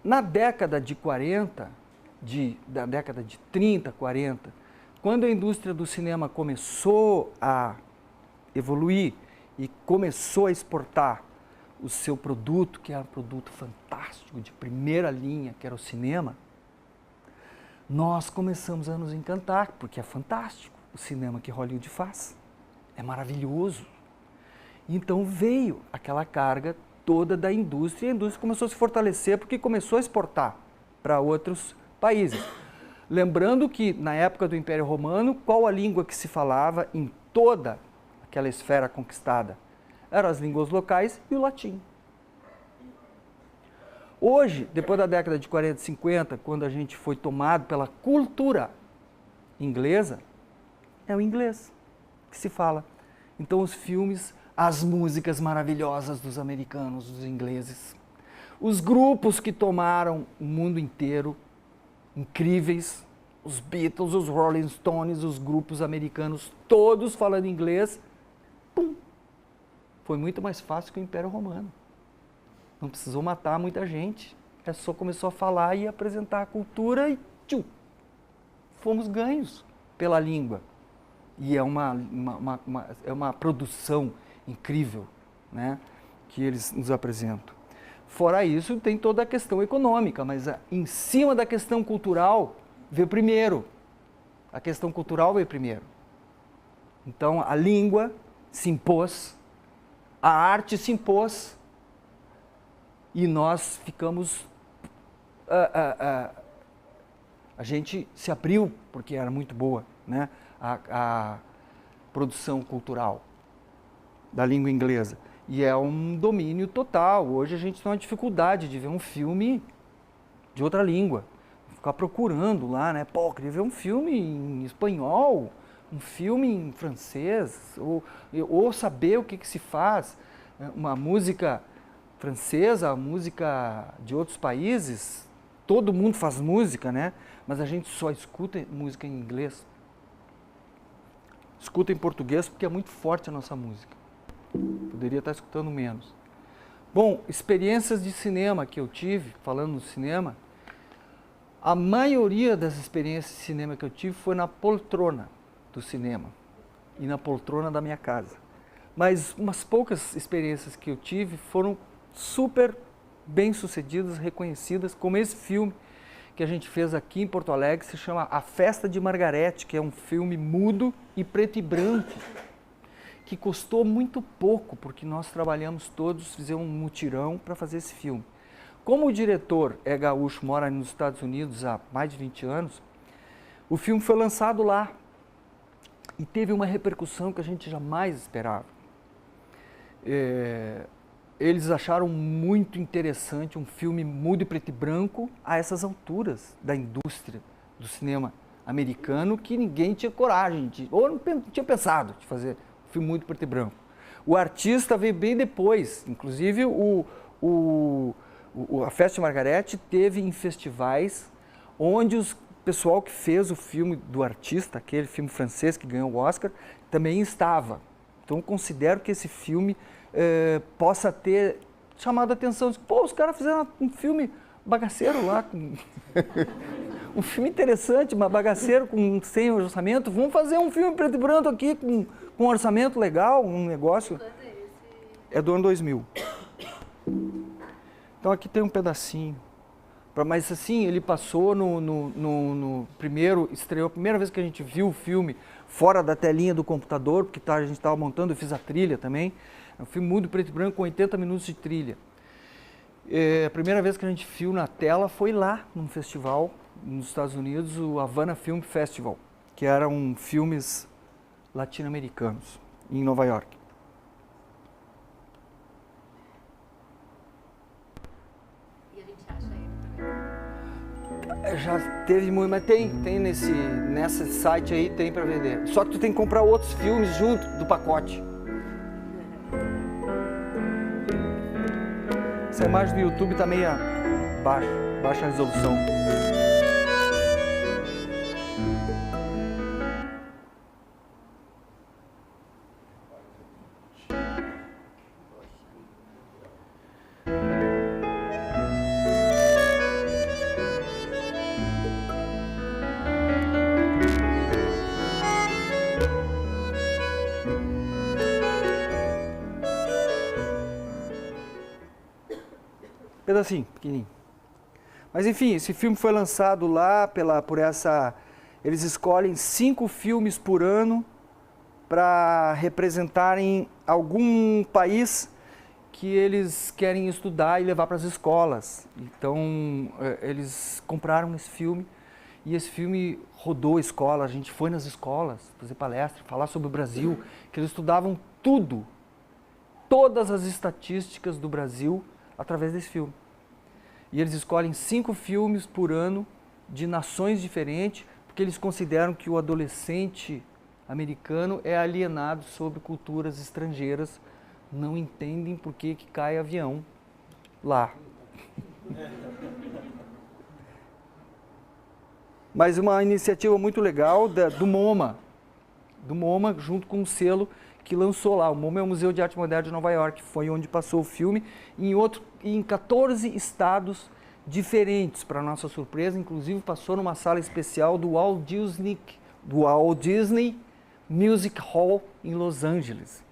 na década de 40, da década de 30, 40, quando a indústria do cinema começou a evoluir e começou a exportar o seu produto, que era um produto fantástico, de primeira linha, que era o cinema, nós começamos a nos encantar, porque é fantástico o cinema que Hollywood faz. É maravilhoso. Então veio aquela carga toda da indústria, e a indústria começou a se fortalecer porque começou a exportar para outros países. Lembrando que na época do Império Romano, qual a língua que se falava em toda aquela esfera conquistada? Eram as línguas locais e o latim. Hoje, depois da década de 40 e 50, quando a gente foi tomado pela cultura inglesa, é o inglês que se fala. Então os filmes, as músicas maravilhosas dos americanos, dos ingleses, os grupos que tomaram o mundo inteiro, incríveis, os Beatles, os Rolling Stones, os grupos americanos, todos falando inglês, pum! Foi muito mais fácil que o Império Romano. Não precisou matar muita gente, só começou a falar e apresentar a cultura e tchum! Fomos ganhos pela língua. E é uma produção incrível, né, que eles nos apresentam. Fora isso, tem toda a questão econômica, mas em cima da questão cultural veio primeiro. A questão cultural veio primeiro. Então, a língua se impôs, a arte se impôs, e nós ficamos... a gente se abriu, porque era muito boa, né, a produção cultural da língua inglesa. E é um domínio total. Hoje a gente tem uma dificuldade de ver um filme de outra língua. Ficar procurando lá, né? Pô, queria ver um filme em espanhol, um filme em francês, ou saber o que se faz. Uma música francesa, música de outros países, todo mundo faz música, né? Mas a gente só escuta música em inglês. Escuta em português porque é muito forte a nossa música. Poderia estar escutando menos. Bom, experiências de cinema que eu tive, falando no cinema, a maioria das experiências de cinema que eu tive foi na poltrona do cinema e na poltrona da minha casa. Mas umas poucas experiências que eu tive foram super bem sucedidas, reconhecidas, como esse filme que a gente fez aqui em Porto Alegre, se chama A Festa de Margarete, que é um filme mudo e preto e branco, que custou muito pouco, porque nós trabalhamos todos, fizemos um mutirão para fazer esse filme. Como o diretor é gaúcho, mora nos Estados Unidos há mais de 20 anos, o filme foi lançado lá e teve uma repercussão que a gente jamais esperava. Eles acharam muito interessante um filme mudo e preto e branco a essas alturas da indústria do cinema americano, que ninguém tinha coragem, ou não tinha pensado de fazer um filme mudo e preto e branco. O artista veio bem depois, inclusive a Festa de Margarete teve em festivais onde o pessoal que fez o filme do artista, aquele filme francês que ganhou o Oscar, também estava. Então, considero que esse filme possa ter chamado a atenção. Pô, os caras fizeram um filme bagaceiro lá, um filme interessante, mas bagaceiro, sem orçamento. Vamos fazer um filme preto e branco aqui, com um orçamento legal, um negócio. É do ano 2000. Então, aqui tem um pedacinho. Mas assim, ele passou no primeiro, estreou a primeira vez que a gente viu o filme fora da telinha do computador, porque a gente estava montando, eu fiz a trilha também. É um filme mudo preto e branco com 80 minutos de trilha. A primeira vez que a gente viu na tela foi lá, num festival nos Estados Unidos, o Havana Film Festival, que eram filmes latino-americanos, em Nova York. Já teve muito, mas tem nesse site aí, tem para vender. Só que tu tem que comprar outros filmes junto do pacote. Essa imagem do YouTube tá meio baixa resolução. Pedacinho, pequenininho. Mas enfim, esse filme foi lançado lá por essa... Eles escolhem 5 filmes por ano para representarem algum país que eles querem estudar e levar para as escolas. Então, eles compraram esse filme e esse filme rodou a escola. A gente foi nas escolas fazer palestra, falar sobre o Brasil, que eles estudavam tudo, todas as estatísticas do Brasil através desse filme. E eles escolhem 5 filmes por ano de nações diferentes, porque eles consideram que o adolescente americano é alienado sobre culturas estrangeiras, não entendem por que cai avião lá. Mas uma iniciativa muito legal do MoMA, junto com o selo que lançou lá. O MoMA é o Museu de Arte Moderna de Nova York, foi onde passou o filme, em 14 estados diferentes, para nossa surpresa. Inclusive passou numa sala especial do Walt Disney Music Hall em Los Angeles.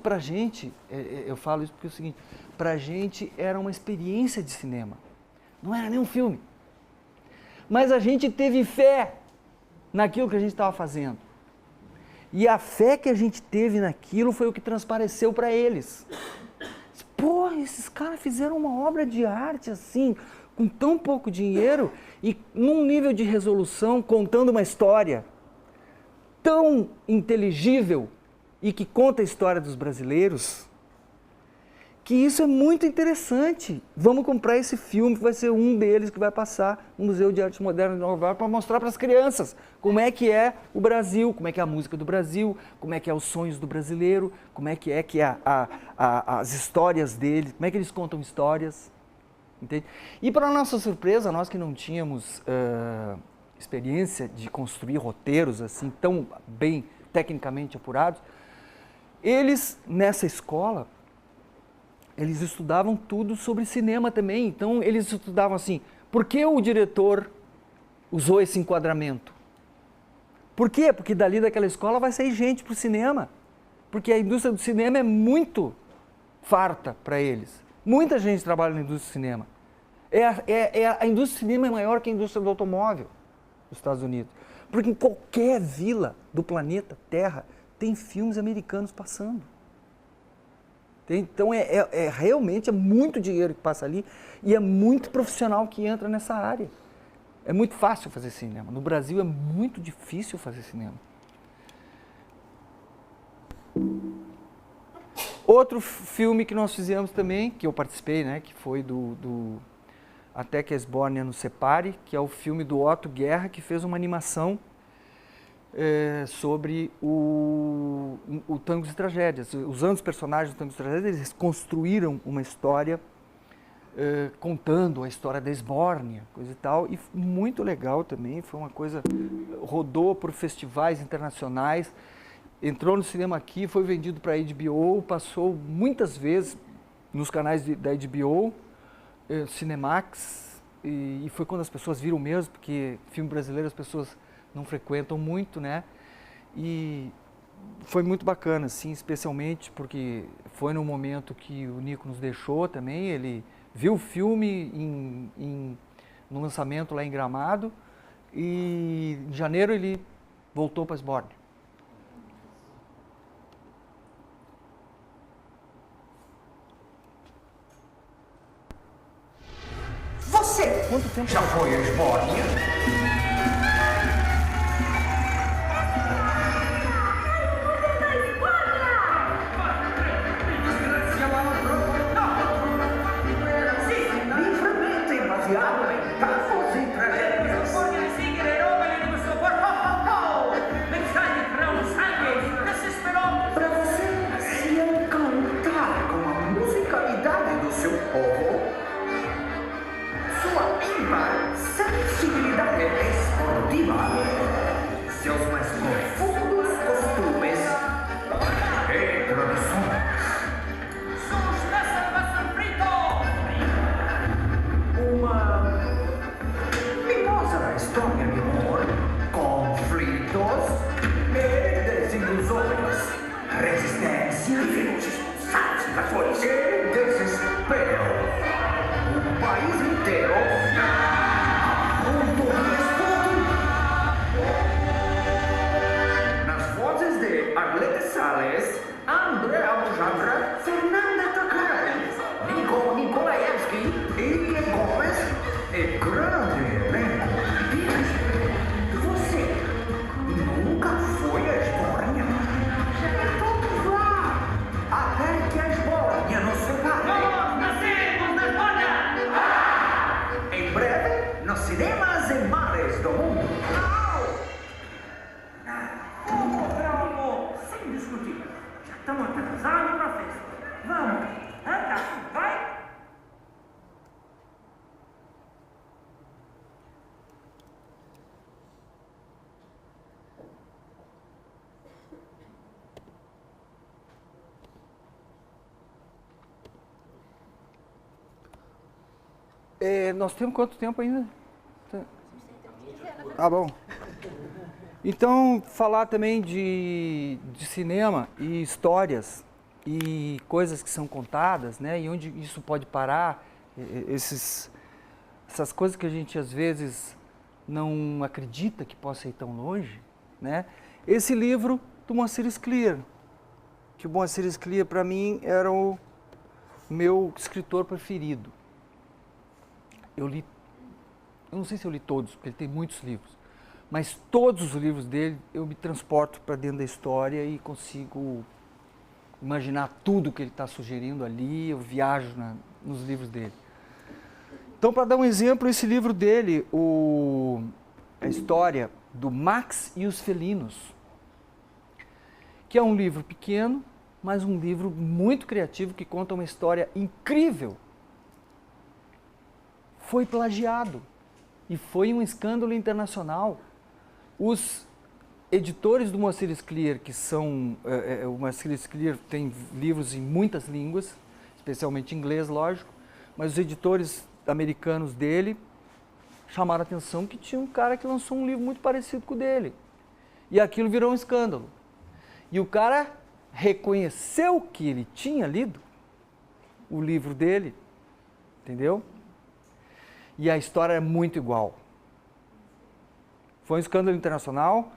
Pra gente, eu falo isso porque é o seguinte, pra gente era uma experiência de cinema, não era nem um filme. Mas a gente teve fé naquilo que a gente estava fazendo. E a fé que a gente teve naquilo foi o que transpareceu para eles. Pô, esses caras fizeram uma obra de arte assim, com tão pouco dinheiro e num nível de resolução, contando uma história tão inteligível e que conta a história dos brasileiros, que isso é muito interessante. Vamos comprar esse filme, que vai ser um deles que vai passar no Museu de Arte Moderna de Nova York para mostrar para as crianças como é que é o Brasil, como é que é a música do Brasil, como é que é os sonhos do brasileiro, como é que as histórias deles, como é que eles contam histórias. Entende? E para nossa surpresa, nós que não tínhamos experiência de construir roteiros assim tão bem tecnicamente apurados, eles nessa escola, eles estudavam tudo sobre cinema também. Então eles estudavam assim, por que o diretor usou esse enquadramento? Por quê? Porque dali daquela escola vai sair gente para o cinema. Porque a indústria do cinema é muito farta para eles. Muita gente trabalha na indústria do cinema. A indústria do cinema é maior que a indústria do automóvel dos Estados Unidos. Porque em qualquer vila do planeta Terra tem filmes americanos passando. Então realmente é muito dinheiro que passa ali e é muito profissional que entra nessa área. É muito fácil fazer cinema. No Brasil é muito difícil fazer cinema. Outro filme que nós fizemos também, que eu participei, né, que foi do Até que a Esbórnia nos Separe, que é o filme do Otto Guerra, que fez uma animação sobre o Tangos e Tragédias. Usando os personagens do Tangos e Tragédias, eles construíram uma história contando a história da Esbórnia, coisa e tal, e muito legal também, foi uma coisa, rodou por festivais internacionais, entrou no cinema aqui, foi vendido para a HBO, passou muitas vezes nos canais da HBO, Cinemax, e foi quando as pessoas viram mesmo, porque filme brasileiro as pessoas não frequentam muito, né? E foi muito bacana, assim, especialmente porque foi no momento que o Nico nos deixou também, ele viu o filme no lançamento lá em Gramado e em janeiro ele voltou para Esbórnia. Você Quanto tempo já foi a Esbórnia? Pra você se encantar cautiva seus mais profundos costumes e tradições. Uma mimosa história de amor, conflitos e desilusões, resistência, satisfações e desespero. O país inteiro a ponto de explodir. Nas vozes de Arlete Salles, André Alejandra, Fernanda Takai, Nico Nikolaevski, Ike Gomes e grande elenco. Você nunca foi a Esbórnia? Então vá, até que a Esbórnia nos separe. Nós nascemos na Esbórnia! Em breve, nos cinemas e mares do mundo. Vamos, sem discutir. Já estamos atrasados para a festa. Vamos, anda, vai! Nós temos quanto tempo ainda? Tá bom. Então, falar também de cinema e histórias e coisas que são contadas, né? E onde isso pode parar, essas coisas que a gente às vezes não acredita que possa ir tão longe, né? Esse livro do Moacir Scliar, que o Moacir Scliar para mim era o meu escritor preferido. Eu não sei se eu li todos, porque ele tem muitos livros, mas todos os livros dele eu me transporto para dentro da história e consigo imaginar tudo que ele está sugerindo ali, eu viajo nos livros dele. Então, para dar um exemplo, esse livro dele, a história do Max e os Felinos, que é um livro pequeno, mas um livro muito criativo que conta uma história incrível. Foi plagiado e foi um escândalo internacional. Os editores do Moacir Scliar, que são... o Moacir Scliar tem livros em muitas línguas, especialmente inglês, lógico, mas os editores americanos dele chamaram a atenção que tinha um cara que lançou um livro muito parecido com o dele. E aquilo virou um escândalo. E o cara reconheceu que ele tinha lido o livro dele, entendeu? E a história é muito igual. Foi um escândalo internacional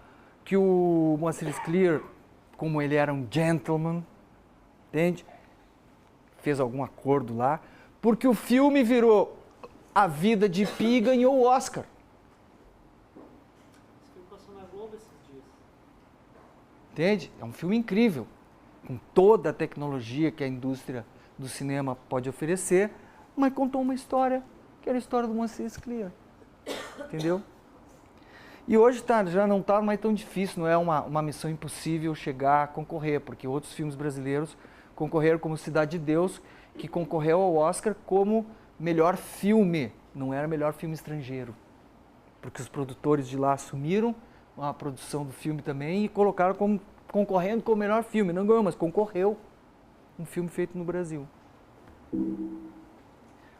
que o Moacir Scliar, como ele era um gentleman, entende? Fez algum acordo lá, porque o filme virou A Vida de Pi e ganhou o Oscar. Esse filme passou na Globo esses dias. Entende? É um filme incrível, com toda a tecnologia que a indústria do cinema pode oferecer, mas contou uma história que era a história do Moacir Scliar, entendeu? E hoje já não está mais tão difícil, não é uma missão impossível chegar a concorrer, porque outros filmes brasileiros concorreram, como Cidade de Deus, que concorreu ao Oscar como melhor filme, não era melhor filme estrangeiro, porque os produtores de lá assumiram a produção do filme também e colocaram como concorrendo como melhor filme, não ganhou, mas concorreu um filme feito no Brasil.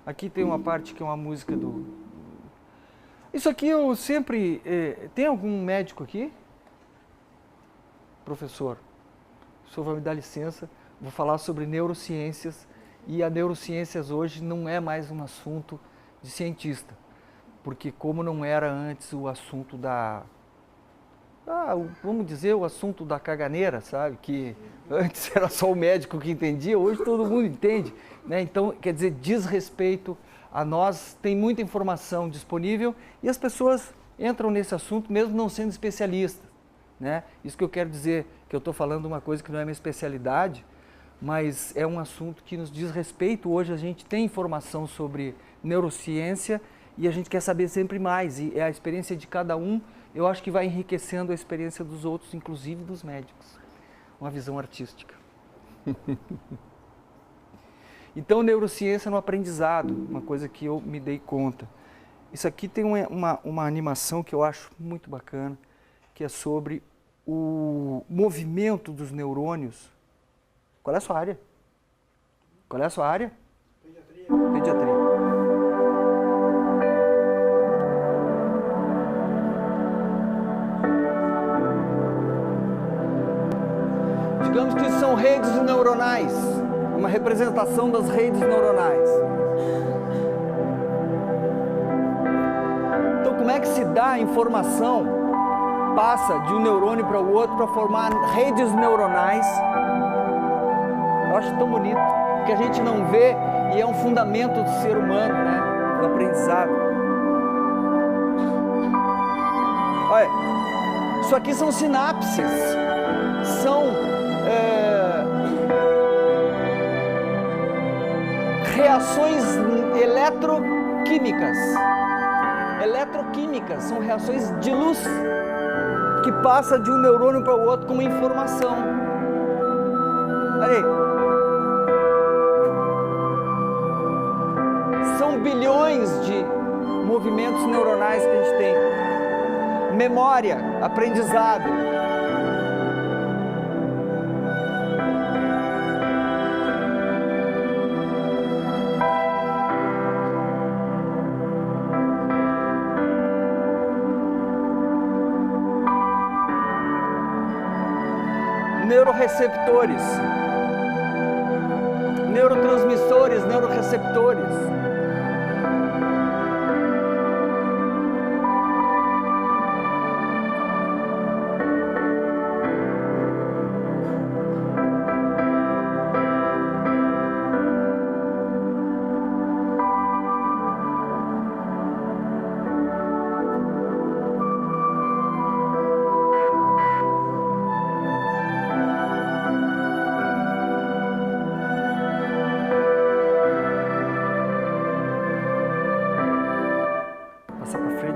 Aqui tem uma parte que é uma música do... Isso aqui eu sempre... tem algum médico aqui? Professor, o senhor vai me dar licença, vou falar sobre neurociências, e a neurociências hoje não é mais um assunto de cientista, porque como não era antes o assunto vamos dizer, o assunto da caganeira, sabe? Que antes era só o médico que entendia, hoje todo mundo entende, né? Então, quer dizer, diz respeito a nós, tem muita informação disponível e as pessoas entram nesse assunto mesmo não sendo especialistas, né? Isso que eu quero dizer, que eu estou falando uma coisa que não é minha especialidade, mas é um assunto que nos diz respeito. Hoje a gente tem informação sobre neurociência e a gente quer saber sempre mais, e é a experiência de cada um, eu acho que vai enriquecendo a experiência dos outros, inclusive dos médicos. Uma visão artística. Então, neurociência no aprendizado, uma coisa que eu me dei conta. Isso aqui tem uma animação que eu acho muito bacana, que é sobre o movimento dos neurônios. Qual é a sua área? Qual é a sua área? Pediatria. Pediatria. Digamos que são redes neuronais, uma representação das redes neuronais. Então, como é que se dá a informação, passa de um neurônio para o outro para formar redes neuronais? Eu acho tão bonito, que a gente não vê e é um fundamento do ser humano, né? Do aprendizado. Olha, isso aqui são sinapses, são reações eletroquímicas. Eletroquímicas são reações de luz que passa de um neurônio para o outro com uma informação. Olha aí. São bilhões de movimentos neuronais que a gente tem. Memória, aprendizado. Neuroreceptores, neurotransmissores, neuroreceptores.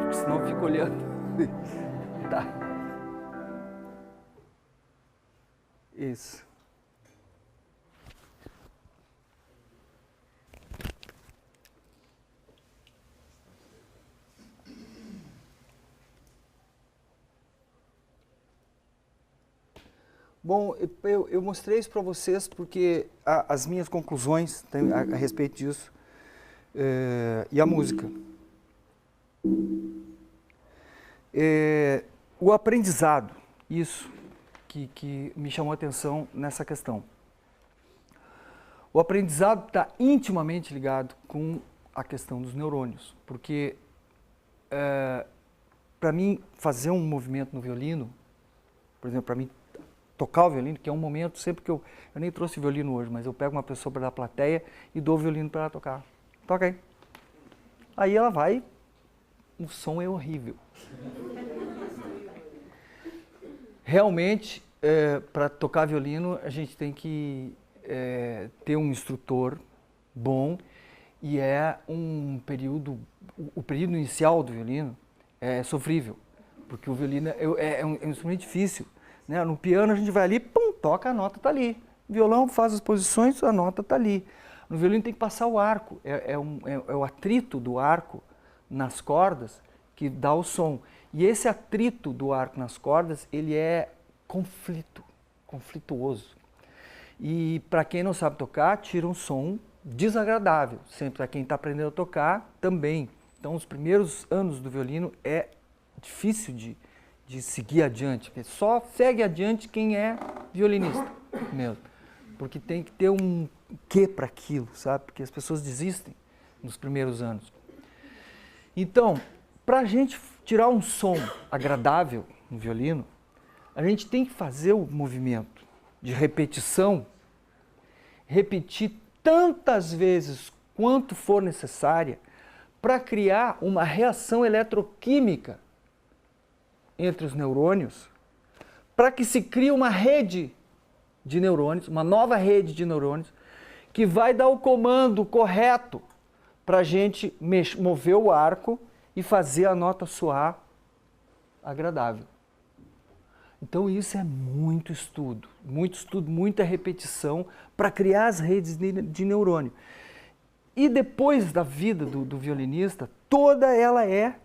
Senão eu fico olhando. Tá. Isso. Bom, eu mostrei isso para vocês porque as minhas conclusões a respeito disso e a música. O aprendizado, isso que me chamou a atenção nessa questão. O aprendizado está intimamente ligado com a questão dos neurônios, porque para mim fazer um movimento no violino, por exemplo, para mim tocar o violino, que é um momento sempre que eu nem trouxe violino hoje, mas eu pego uma pessoa para dar plateia e dou o violino para ela tocar. Toca aí. Aí ela vai, o som é horrível. Realmente, para tocar violino, a gente tem que ter um instrutor bom e é um período, o período inicial do violino é sofrível, porque o violino é um instrumento difícil, né? No piano a gente vai ali, pum, toca, a nota está ali. O violão faz as posições, a nota está ali. No violino tem que passar o arco, é o atrito do arco nas cordas que dá o som. E esse atrito do arco nas cordas, ele é conflituoso. E para quem não sabe tocar, tira um som desagradável. Sempre para quem está aprendendo a tocar, também. Então, os primeiros anos do violino é difícil de seguir adiante. Só segue adiante quem é violinista mesmo. Porque tem que ter um quê para aquilo, sabe? Porque as pessoas desistem nos primeiros anos. Então, para a gente tirar um som agradável no violino, a gente tem que fazer o movimento de repetição, repetir tantas vezes quanto for necessária para criar uma reação eletroquímica entre os neurônios, para que se crie uma rede de neurônios, uma nova rede de neurônios, que vai dar o comando correto para a gente mover o arco e fazer a nota soar agradável. Então isso é muito estudo, muita repetição para criar as redes de neurônio. E depois da vida do violinista, toda ela é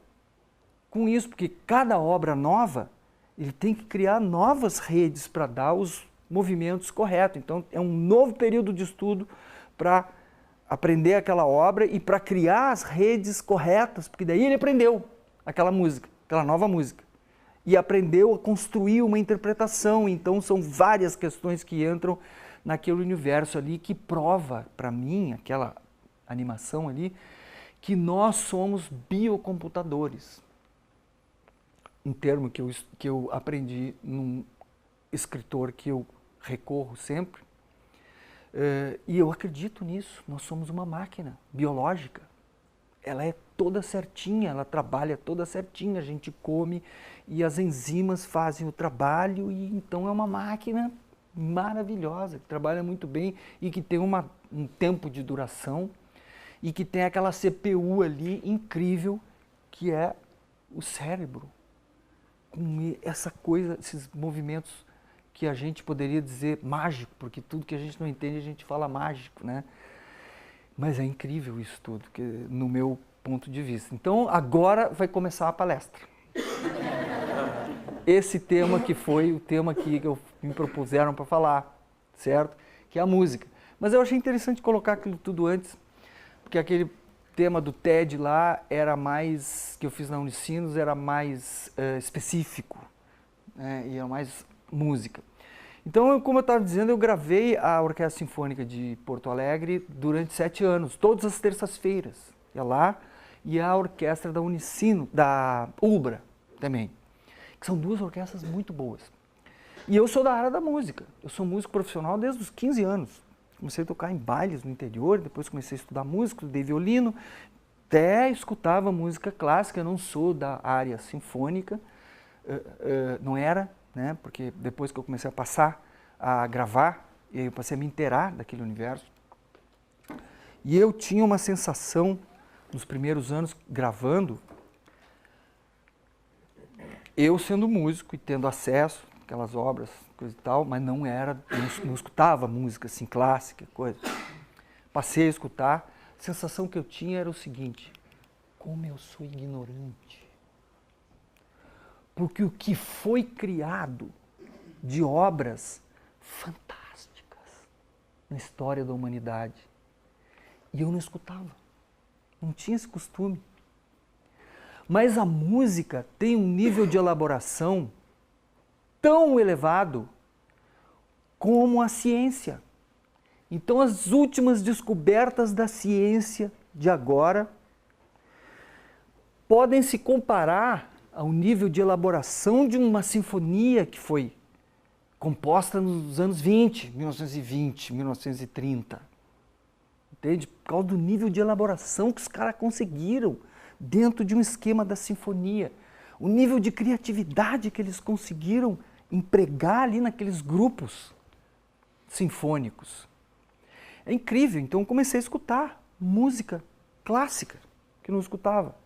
com isso, porque cada obra nova, ele tem que criar novas redes para dar os movimentos corretos. Então, é um novo período de estudo para aprender aquela obra e para criar as redes corretas, porque daí ele aprendeu aquela música, aquela nova música. E aprendeu a construir uma interpretação. Então, são várias questões que entram naquele universo ali que prova para mim, aquela animação ali, que nós somos biocomputadores. Um termo que eu aprendi num escritor que eu recorro sempre. E eu acredito nisso, nós somos uma máquina biológica. Ela é toda certinha, ela trabalha toda certinha, a gente come e as enzimas fazem o trabalho e então é uma máquina maravilhosa, que trabalha muito bem e que tem um tempo de duração e que tem aquela CPU ali incrível que é o cérebro. Com essa coisa, esses movimentos que a gente poderia dizer mágico, porque tudo que a gente não entende a gente fala mágico, né? Mas é incrível isso tudo, que, no meu ponto de vista. Então, agora vai começar a palestra. Esse tema que foi o tema que me propuseram para falar, certo? Que é a música. Mas eu achei interessante colocar aquilo tudo antes, porque aquele tema do TED lá era mais, que eu fiz na Unicinos, era mais específico, né? E era mais música. Então, como eu estava dizendo, eu gravei a Orquestra Sinfônica de Porto Alegre durante 7 anos, todas as terças-feiras. Ia lá, e a orquestra da Unicino, da ULBRA também, que são 2 orquestras muito boas. E eu sou da área da música, eu sou músico profissional desde os 15 anos. Comecei a tocar em bailes no interior, depois comecei a estudar música, estudei violino, até escutava música clássica, eu não sou da área sinfônica, não era, né? Porque depois que eu comecei a passar a gravar, eu passei a me inteirar daquele universo. E eu tinha uma sensação, nos primeiros anos gravando, eu sendo músico e tendo acesso àquelas obras, coisa e tal, mas não escutava música assim clássica, coisa. Passei a escutar, a sensação que eu tinha era o seguinte: como eu sou ignorante. Porque o que foi criado de obras fantásticas na história da humanidade, e eu não escutava, não tinha esse costume. Mas a música tem um nível de elaboração tão elevado como a ciência. Então, as últimas descobertas da ciência de agora podem se comparar ao nível de elaboração de uma sinfonia que foi composta nos anos 1920, 1930. Entende? Por causa do nível de elaboração que os caras conseguiram dentro de um esquema da sinfonia. O nível de criatividade que eles conseguiram empregar ali naqueles grupos sinfônicos. É incrível. Então eu comecei a escutar música clássica, que eu não escutava.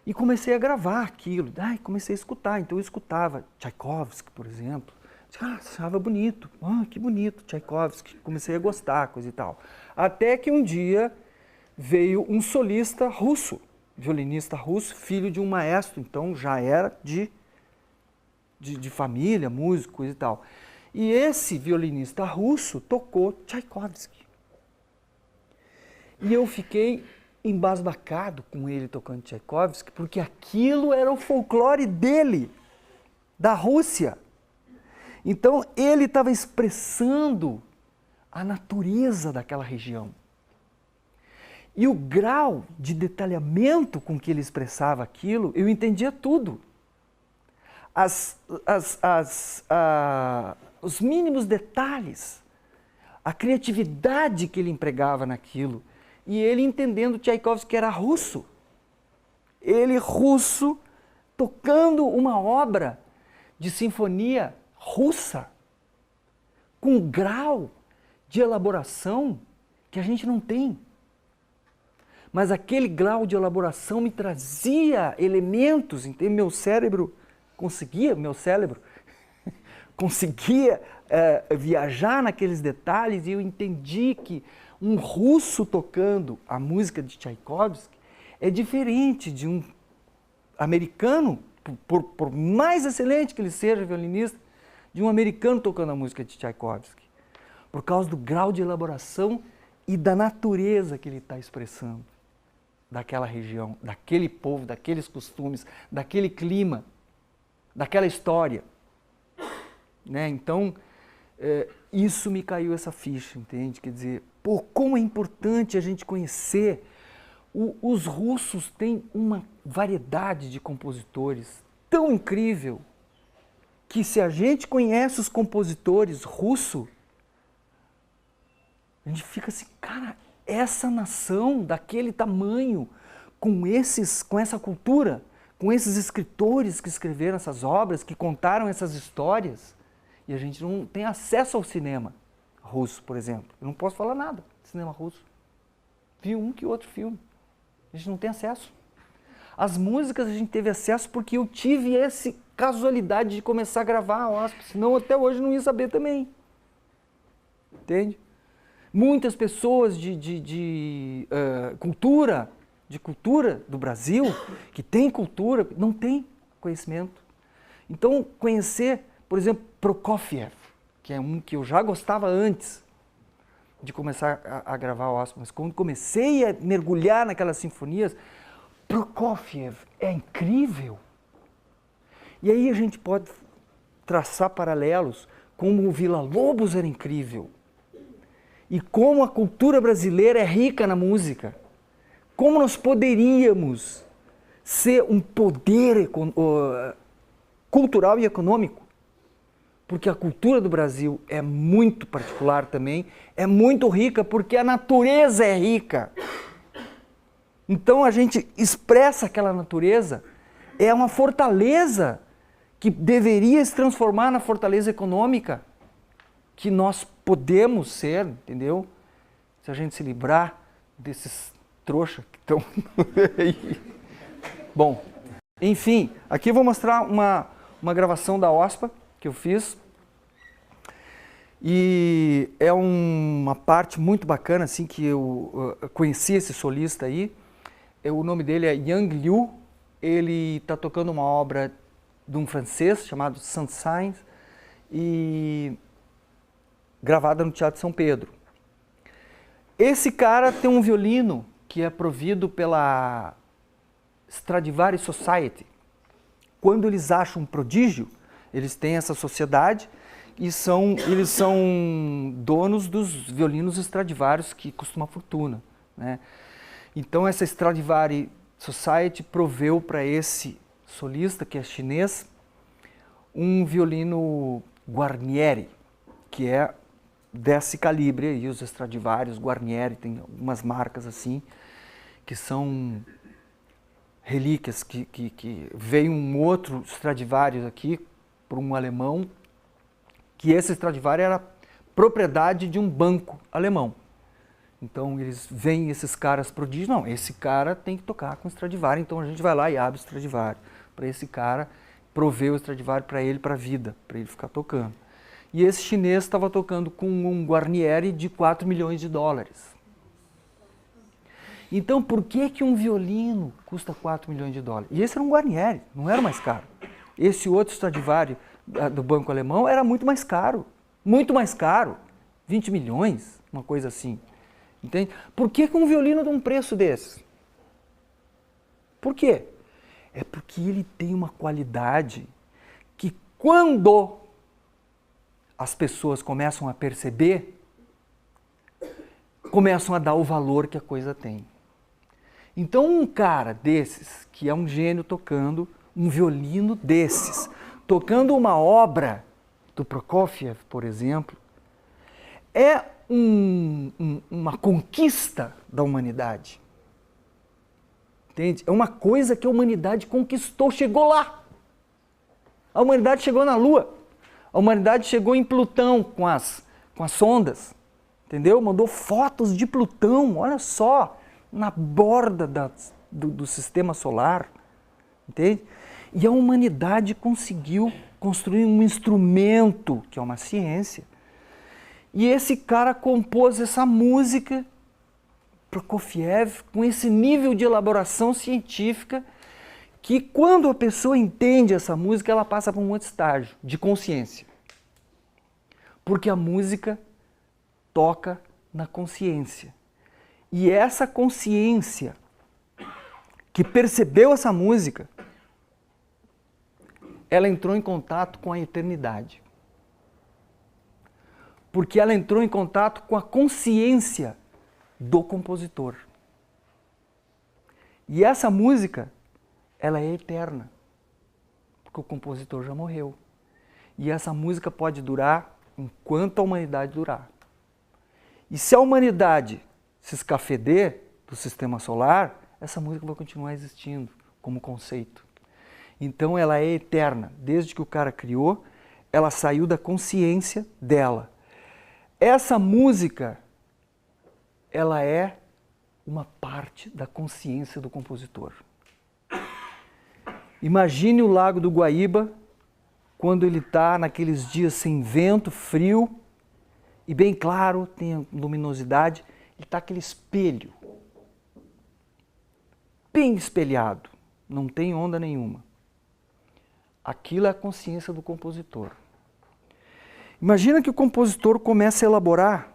E comecei a gravar aquilo, comecei a escutar, então eu escutava Tchaikovsky, por exemplo, achava bonito, que bonito Tchaikovsky, comecei a gostar, coisa e tal. Até que um dia veio um solista russo, violinista russo, filho de um maestro, então já era de família, músico, coisa e tal. E esse violinista russo tocou Tchaikovsky. E eu fiquei embasbacado com ele tocando Tchaikovsky, porque aquilo era o folclore dele, da Rússia. Então ele estava expressando a natureza daquela região. E o grau de detalhamento com que ele expressava aquilo, eu entendia tudo. Os mínimos detalhes, a criatividade que ele empregava naquilo. E ele entendendo Tchaikovsky era russo. Ele russo, tocando uma obra de sinfonia russa, com um grau de elaboração que a gente não tem. Mas aquele grau de elaboração me trazia elementos, entende? Meu cérebro conseguia viajar naqueles detalhes, e eu entendi que um russo tocando a música de Tchaikovsky é diferente de um americano, por mais excelente que ele seja violinista, de um americano tocando a música de Tchaikovsky, por causa do grau de elaboração e da natureza que ele está expressando, daquela região, daquele povo, daqueles costumes, daquele clima, daquela história. Né? Então, isso me caiu essa ficha, entende? Quer dizer, pô, como é importante a gente conhecer. Os russos têm uma variedade de compositores tão incrível que se a gente conhece os compositores russos, a gente fica assim, cara, essa nação daquele tamanho, com essa cultura, com esses escritores que escreveram essas obras, que contaram essas histórias, e a gente não tem acesso ao cinema russo, por exemplo. Eu não posso falar nada de cinema russo. Vi um que outro filme. A gente não tem acesso. As músicas a gente teve acesso porque eu tive essa casualidade de começar a gravar a OSP, senão até hoje não ia saber também. Entende? Muitas pessoas de cultura do Brasil, que tem cultura, não tem conhecimento. Então, conhecer, por exemplo, Prokofiev, que é um que eu já gostava antes de começar a gravar o OSP, mas quando comecei a mergulhar naquelas sinfonias, Prokofiev é incrível. E aí a gente pode traçar paralelos, como o Villa-Lobos era incrível, e como a cultura brasileira é rica na música. Como nós poderíamos ser um poder cultural e econômico? Porque a cultura do Brasil é muito particular também, é muito rica porque a natureza é rica. Então a gente expressa aquela natureza, é uma fortaleza que deveria se transformar na fortaleza econômica que nós podemos ser, entendeu? Se a gente se livrar desses trouxas que estão aí. Bom, enfim, aqui eu vou mostrar uma gravação da OSPA que eu fiz, e é uma parte muito bacana, assim, que eu conheci esse solista aí. O nome dele é Yang Liu, ele está tocando uma obra de um francês chamado Saint-Saëns, e gravada no Teatro São Pedro. Esse cara tem um violino que é provido pela Stradivari Society. Quando eles acham um prodígio, eles têm essa sociedade e eles são donos dos violinos Stradivarius, que custam uma fortuna, né? Então essa Stradivari Society proveu para esse solista, que é chinês, um violino Guarnieri, que é desse calibre aí, os Stradivarius, Guarnieri, tem algumas marcas assim, que são relíquias, que veio um outro Stradivarius aqui, por um alemão, que esse Stradivari era propriedade de um banco alemão. Então eles veem esses caras prodígios, não, esse cara tem que tocar com Stradivari, então a gente vai lá e abre o Stradivari, para esse cara prover o Stradivari para ele, para a vida, para ele ficar tocando. E esse chinês estava tocando com um Guarnieri de 4 milhões de dólares. Então, por que um violino custa 4 milhões de dólares? E esse era um Guarnieri, não era mais caro. Esse outro Stradivari do banco alemão era muito mais caro, 20 milhões, uma coisa assim. Entende? Por que um violino de um preço desse? Por quê? É porque ele tem uma qualidade que quando as pessoas começam a perceber, começam a dar o valor que a coisa tem. Então um cara desses, que é um gênio tocando um violino desses, tocando uma obra do Prokofiev, por exemplo, é uma conquista da humanidade. Entende? É uma coisa que a humanidade conquistou, chegou lá. A humanidade chegou na Lua. A humanidade chegou em Plutão com as sondas. Entendeu? Mandou fotos de Plutão, olha só, na borda do sistema solar. Entende? E a humanidade conseguiu construir um instrumento, que é uma ciência. E esse cara compôs essa música Prokofiev com esse nível de elaboração científica que quando a pessoa entende essa música, ela passa por um outro estágio de consciência. Porque a música toca na consciência. E essa consciência que percebeu essa música, ela entrou em contato com a eternidade. Porque ela entrou em contato com a consciência do compositor. E essa música, ela é eterna, porque o compositor já morreu. E essa música pode durar enquanto a humanidade durar. E se a humanidade se escafeder do sistema solar, essa música vai continuar existindo como conceito. Então ela é eterna. Desde que o cara criou, ela saiu da consciência dela. Essa música, ela é uma parte da consciência do compositor. Imagine o Lago do Guaíba, quando ele está naqueles dias sem vento, frio, e bem claro, tem luminosidade, ele está aquele espelho, bem espelhado, não tem onda nenhuma. Aquilo é a consciência do compositor. Imagina que o compositor começa a elaborar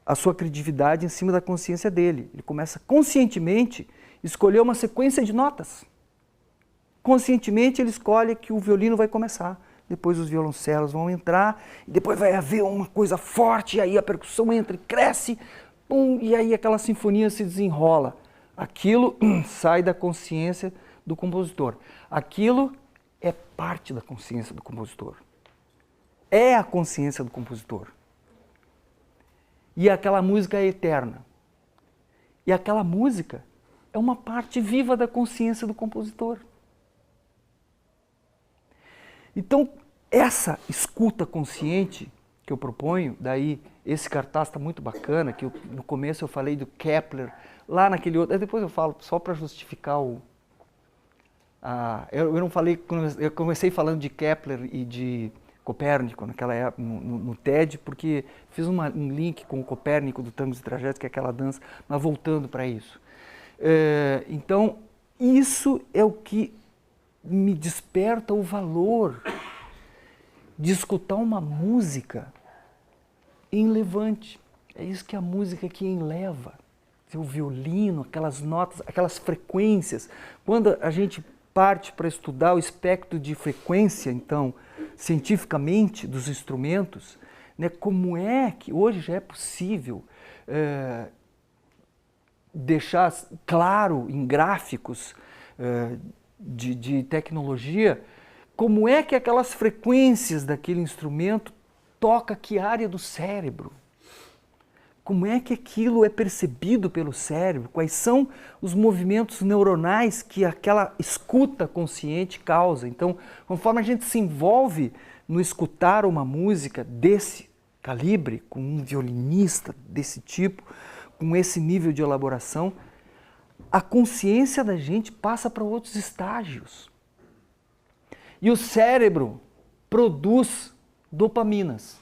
a sua criatividade em cima da consciência dele. Ele começa conscientemente a escolher uma sequência de notas. Conscientemente ele escolhe que o violino vai começar, depois os violoncelos vão entrar, e depois vai haver uma coisa forte, e aí a percussão entra e cresce, pum, e aí aquela sinfonia se desenrola. Aquilo sai da consciência do compositor. Aquilo é parte da consciência do compositor. É a consciência do compositor. E aquela música é eterna. E aquela música é uma parte viva da consciência do compositor. Então, essa escuta consciente que eu proponho, daí esse cartaz está muito bacana, que no começo eu falei do Kepler, lá naquele outro, depois eu falo só para justificar o... eu não falei, eu comecei falando de Kepler e de Copérnico naquela época, no TED, porque fiz um link com o Copérnico do Tangos e Trajetos, que é aquela dança, mas voltando para isso. Então, isso é o que me desperta o valor de escutar uma música em levante. É isso que a música aqui enleva. O violino, aquelas notas, aquelas frequências. Quando a gente parte para estudar o espectro de frequência, então, cientificamente, dos instrumentos, né, como é que hoje já é possível deixar claro em gráficos de tecnologia, como é que aquelas frequências daquele instrumento toca que área do cérebro? Como é que aquilo é percebido pelo cérebro? Quais são os movimentos neuronais que aquela escuta consciente causa? Então, conforme a gente se envolve no escutar uma música desse calibre, com um violinista desse tipo, com esse nível de elaboração, a consciência da gente passa para outros estágios. E o cérebro produz dopaminas.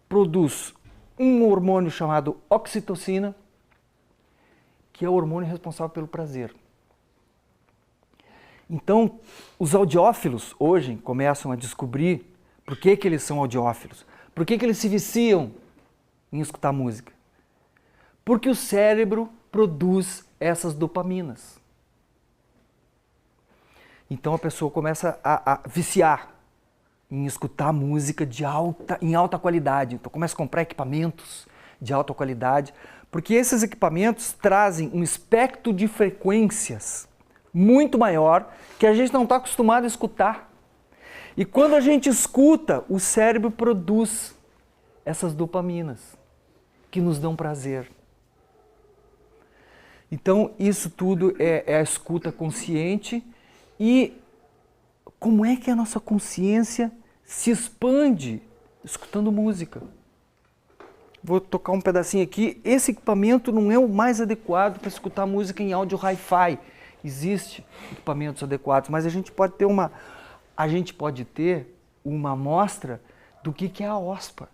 Produz um hormônio chamado oxitocina, que é o hormônio responsável pelo prazer. Então, os audiófilos hoje começam a descobrir por que eles são audiófilos, por que eles se viciam em escutar música. Porque o cérebro produz essas dopaminas. Então a pessoa começa a viciar em escutar música em alta qualidade. Então começa a comprar equipamentos de alta qualidade, porque esses equipamentos trazem um espectro de frequências muito maior que a gente não está acostumado a escutar. E quando a gente escuta, o cérebro produz essas dopaminas que nos dão prazer. Então, isso tudo é a escuta consciente. E como é que a nossa consciência se expande escutando música? Vou tocar um pedacinho aqui. Esse equipamento não é o mais adequado para escutar música em áudio hi-fi. Existem equipamentos adequados, mas a gente pode ter uma amostra do que é a OSPA.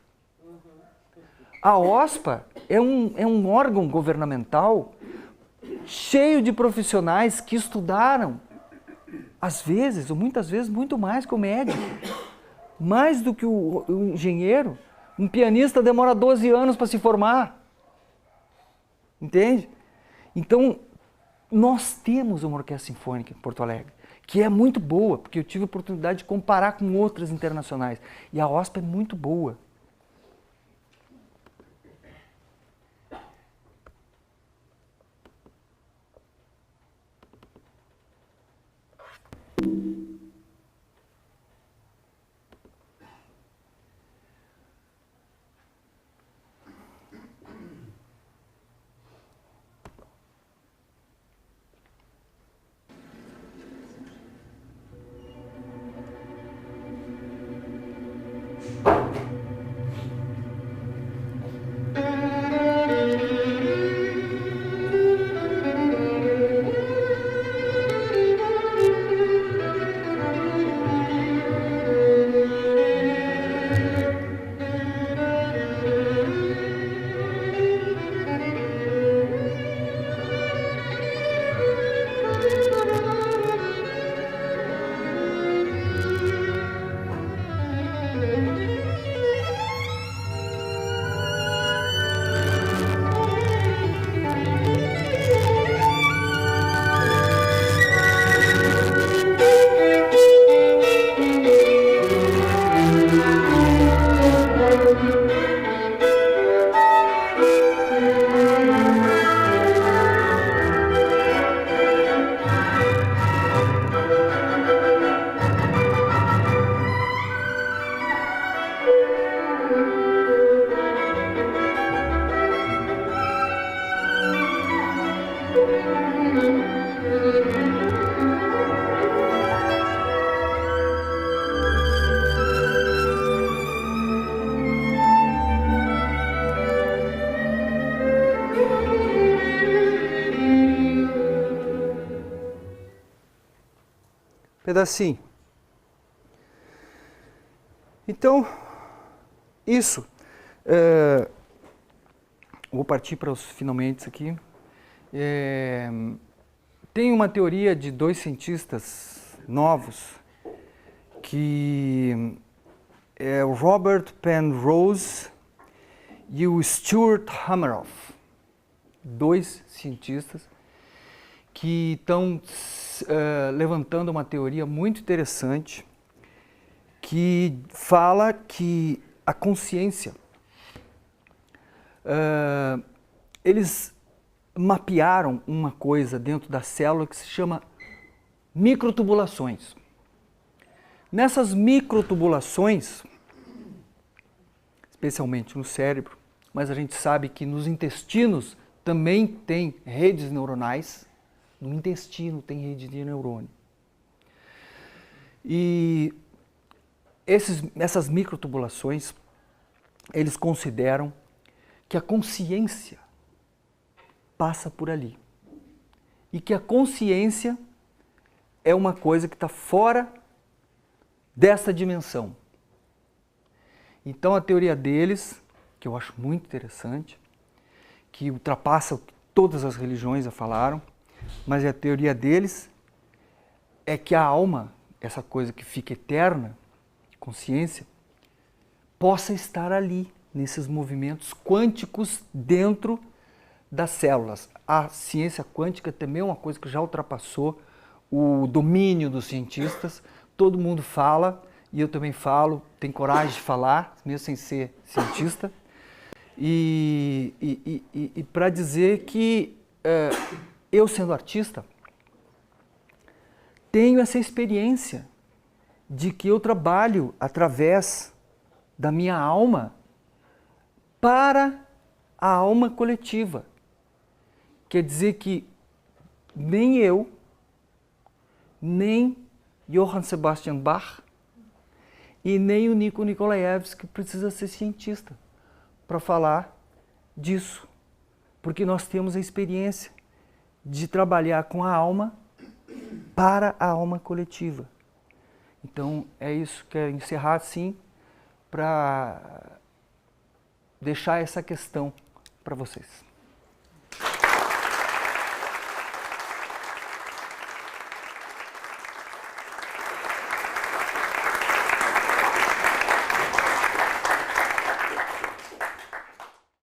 A OSPA é um órgão governamental cheio de profissionais que estudaram, às vezes, ou muitas vezes, muito mais que o médico. Mais do que o engenheiro. Um pianista demora 12 anos para se formar. Entende? Então, nós temos uma orquestra sinfônica em Porto Alegre, que é muito boa, porque eu tive a oportunidade de comparar com outras internacionais. E a OSPA é muito boa. Pedacinho. Então, isso. Vou partir para os finalmente aqui. Tem uma teoria de dois cientistas novos, que é o Robert Penrose e o Stuart Hameroff. Dois cientistas que estão levantando uma teoria muito interessante que fala que a consciência, eles mapearam uma coisa dentro da célula que se chama microtubulações. Nessas microtubulações, especialmente no cérebro, mas a gente sabe que nos intestinos também tem redes neuronais. No intestino tem rede de neurônio. E essas microtubulações, eles consideram que a consciência passa por ali. E que a consciência é uma coisa que está fora dessa dimensão. Então a teoria deles, que eu acho muito interessante, que ultrapassa o que todas as religiões já falaram, mas a teoria deles é que a alma, essa coisa que fica eterna, consciência, possa estar ali, nesses movimentos quânticos dentro das células. A ciência quântica também é uma coisa que já ultrapassou o domínio dos cientistas. Todo mundo fala, e eu também falo, tenho coragem de falar, mesmo sem ser cientista. E para dizer que eu, sendo artista, tenho essa experiência de que eu trabalho através da minha alma para a alma coletiva. Quer dizer que nem eu, nem Johann Sebastian Bach e nem o Nico Nikolaevsky precisa ser cientista para falar disso. Porque nós temos a experiência de trabalhar com a alma para a alma coletiva. Então é isso, quero encerrar assim para deixar essa questão para vocês.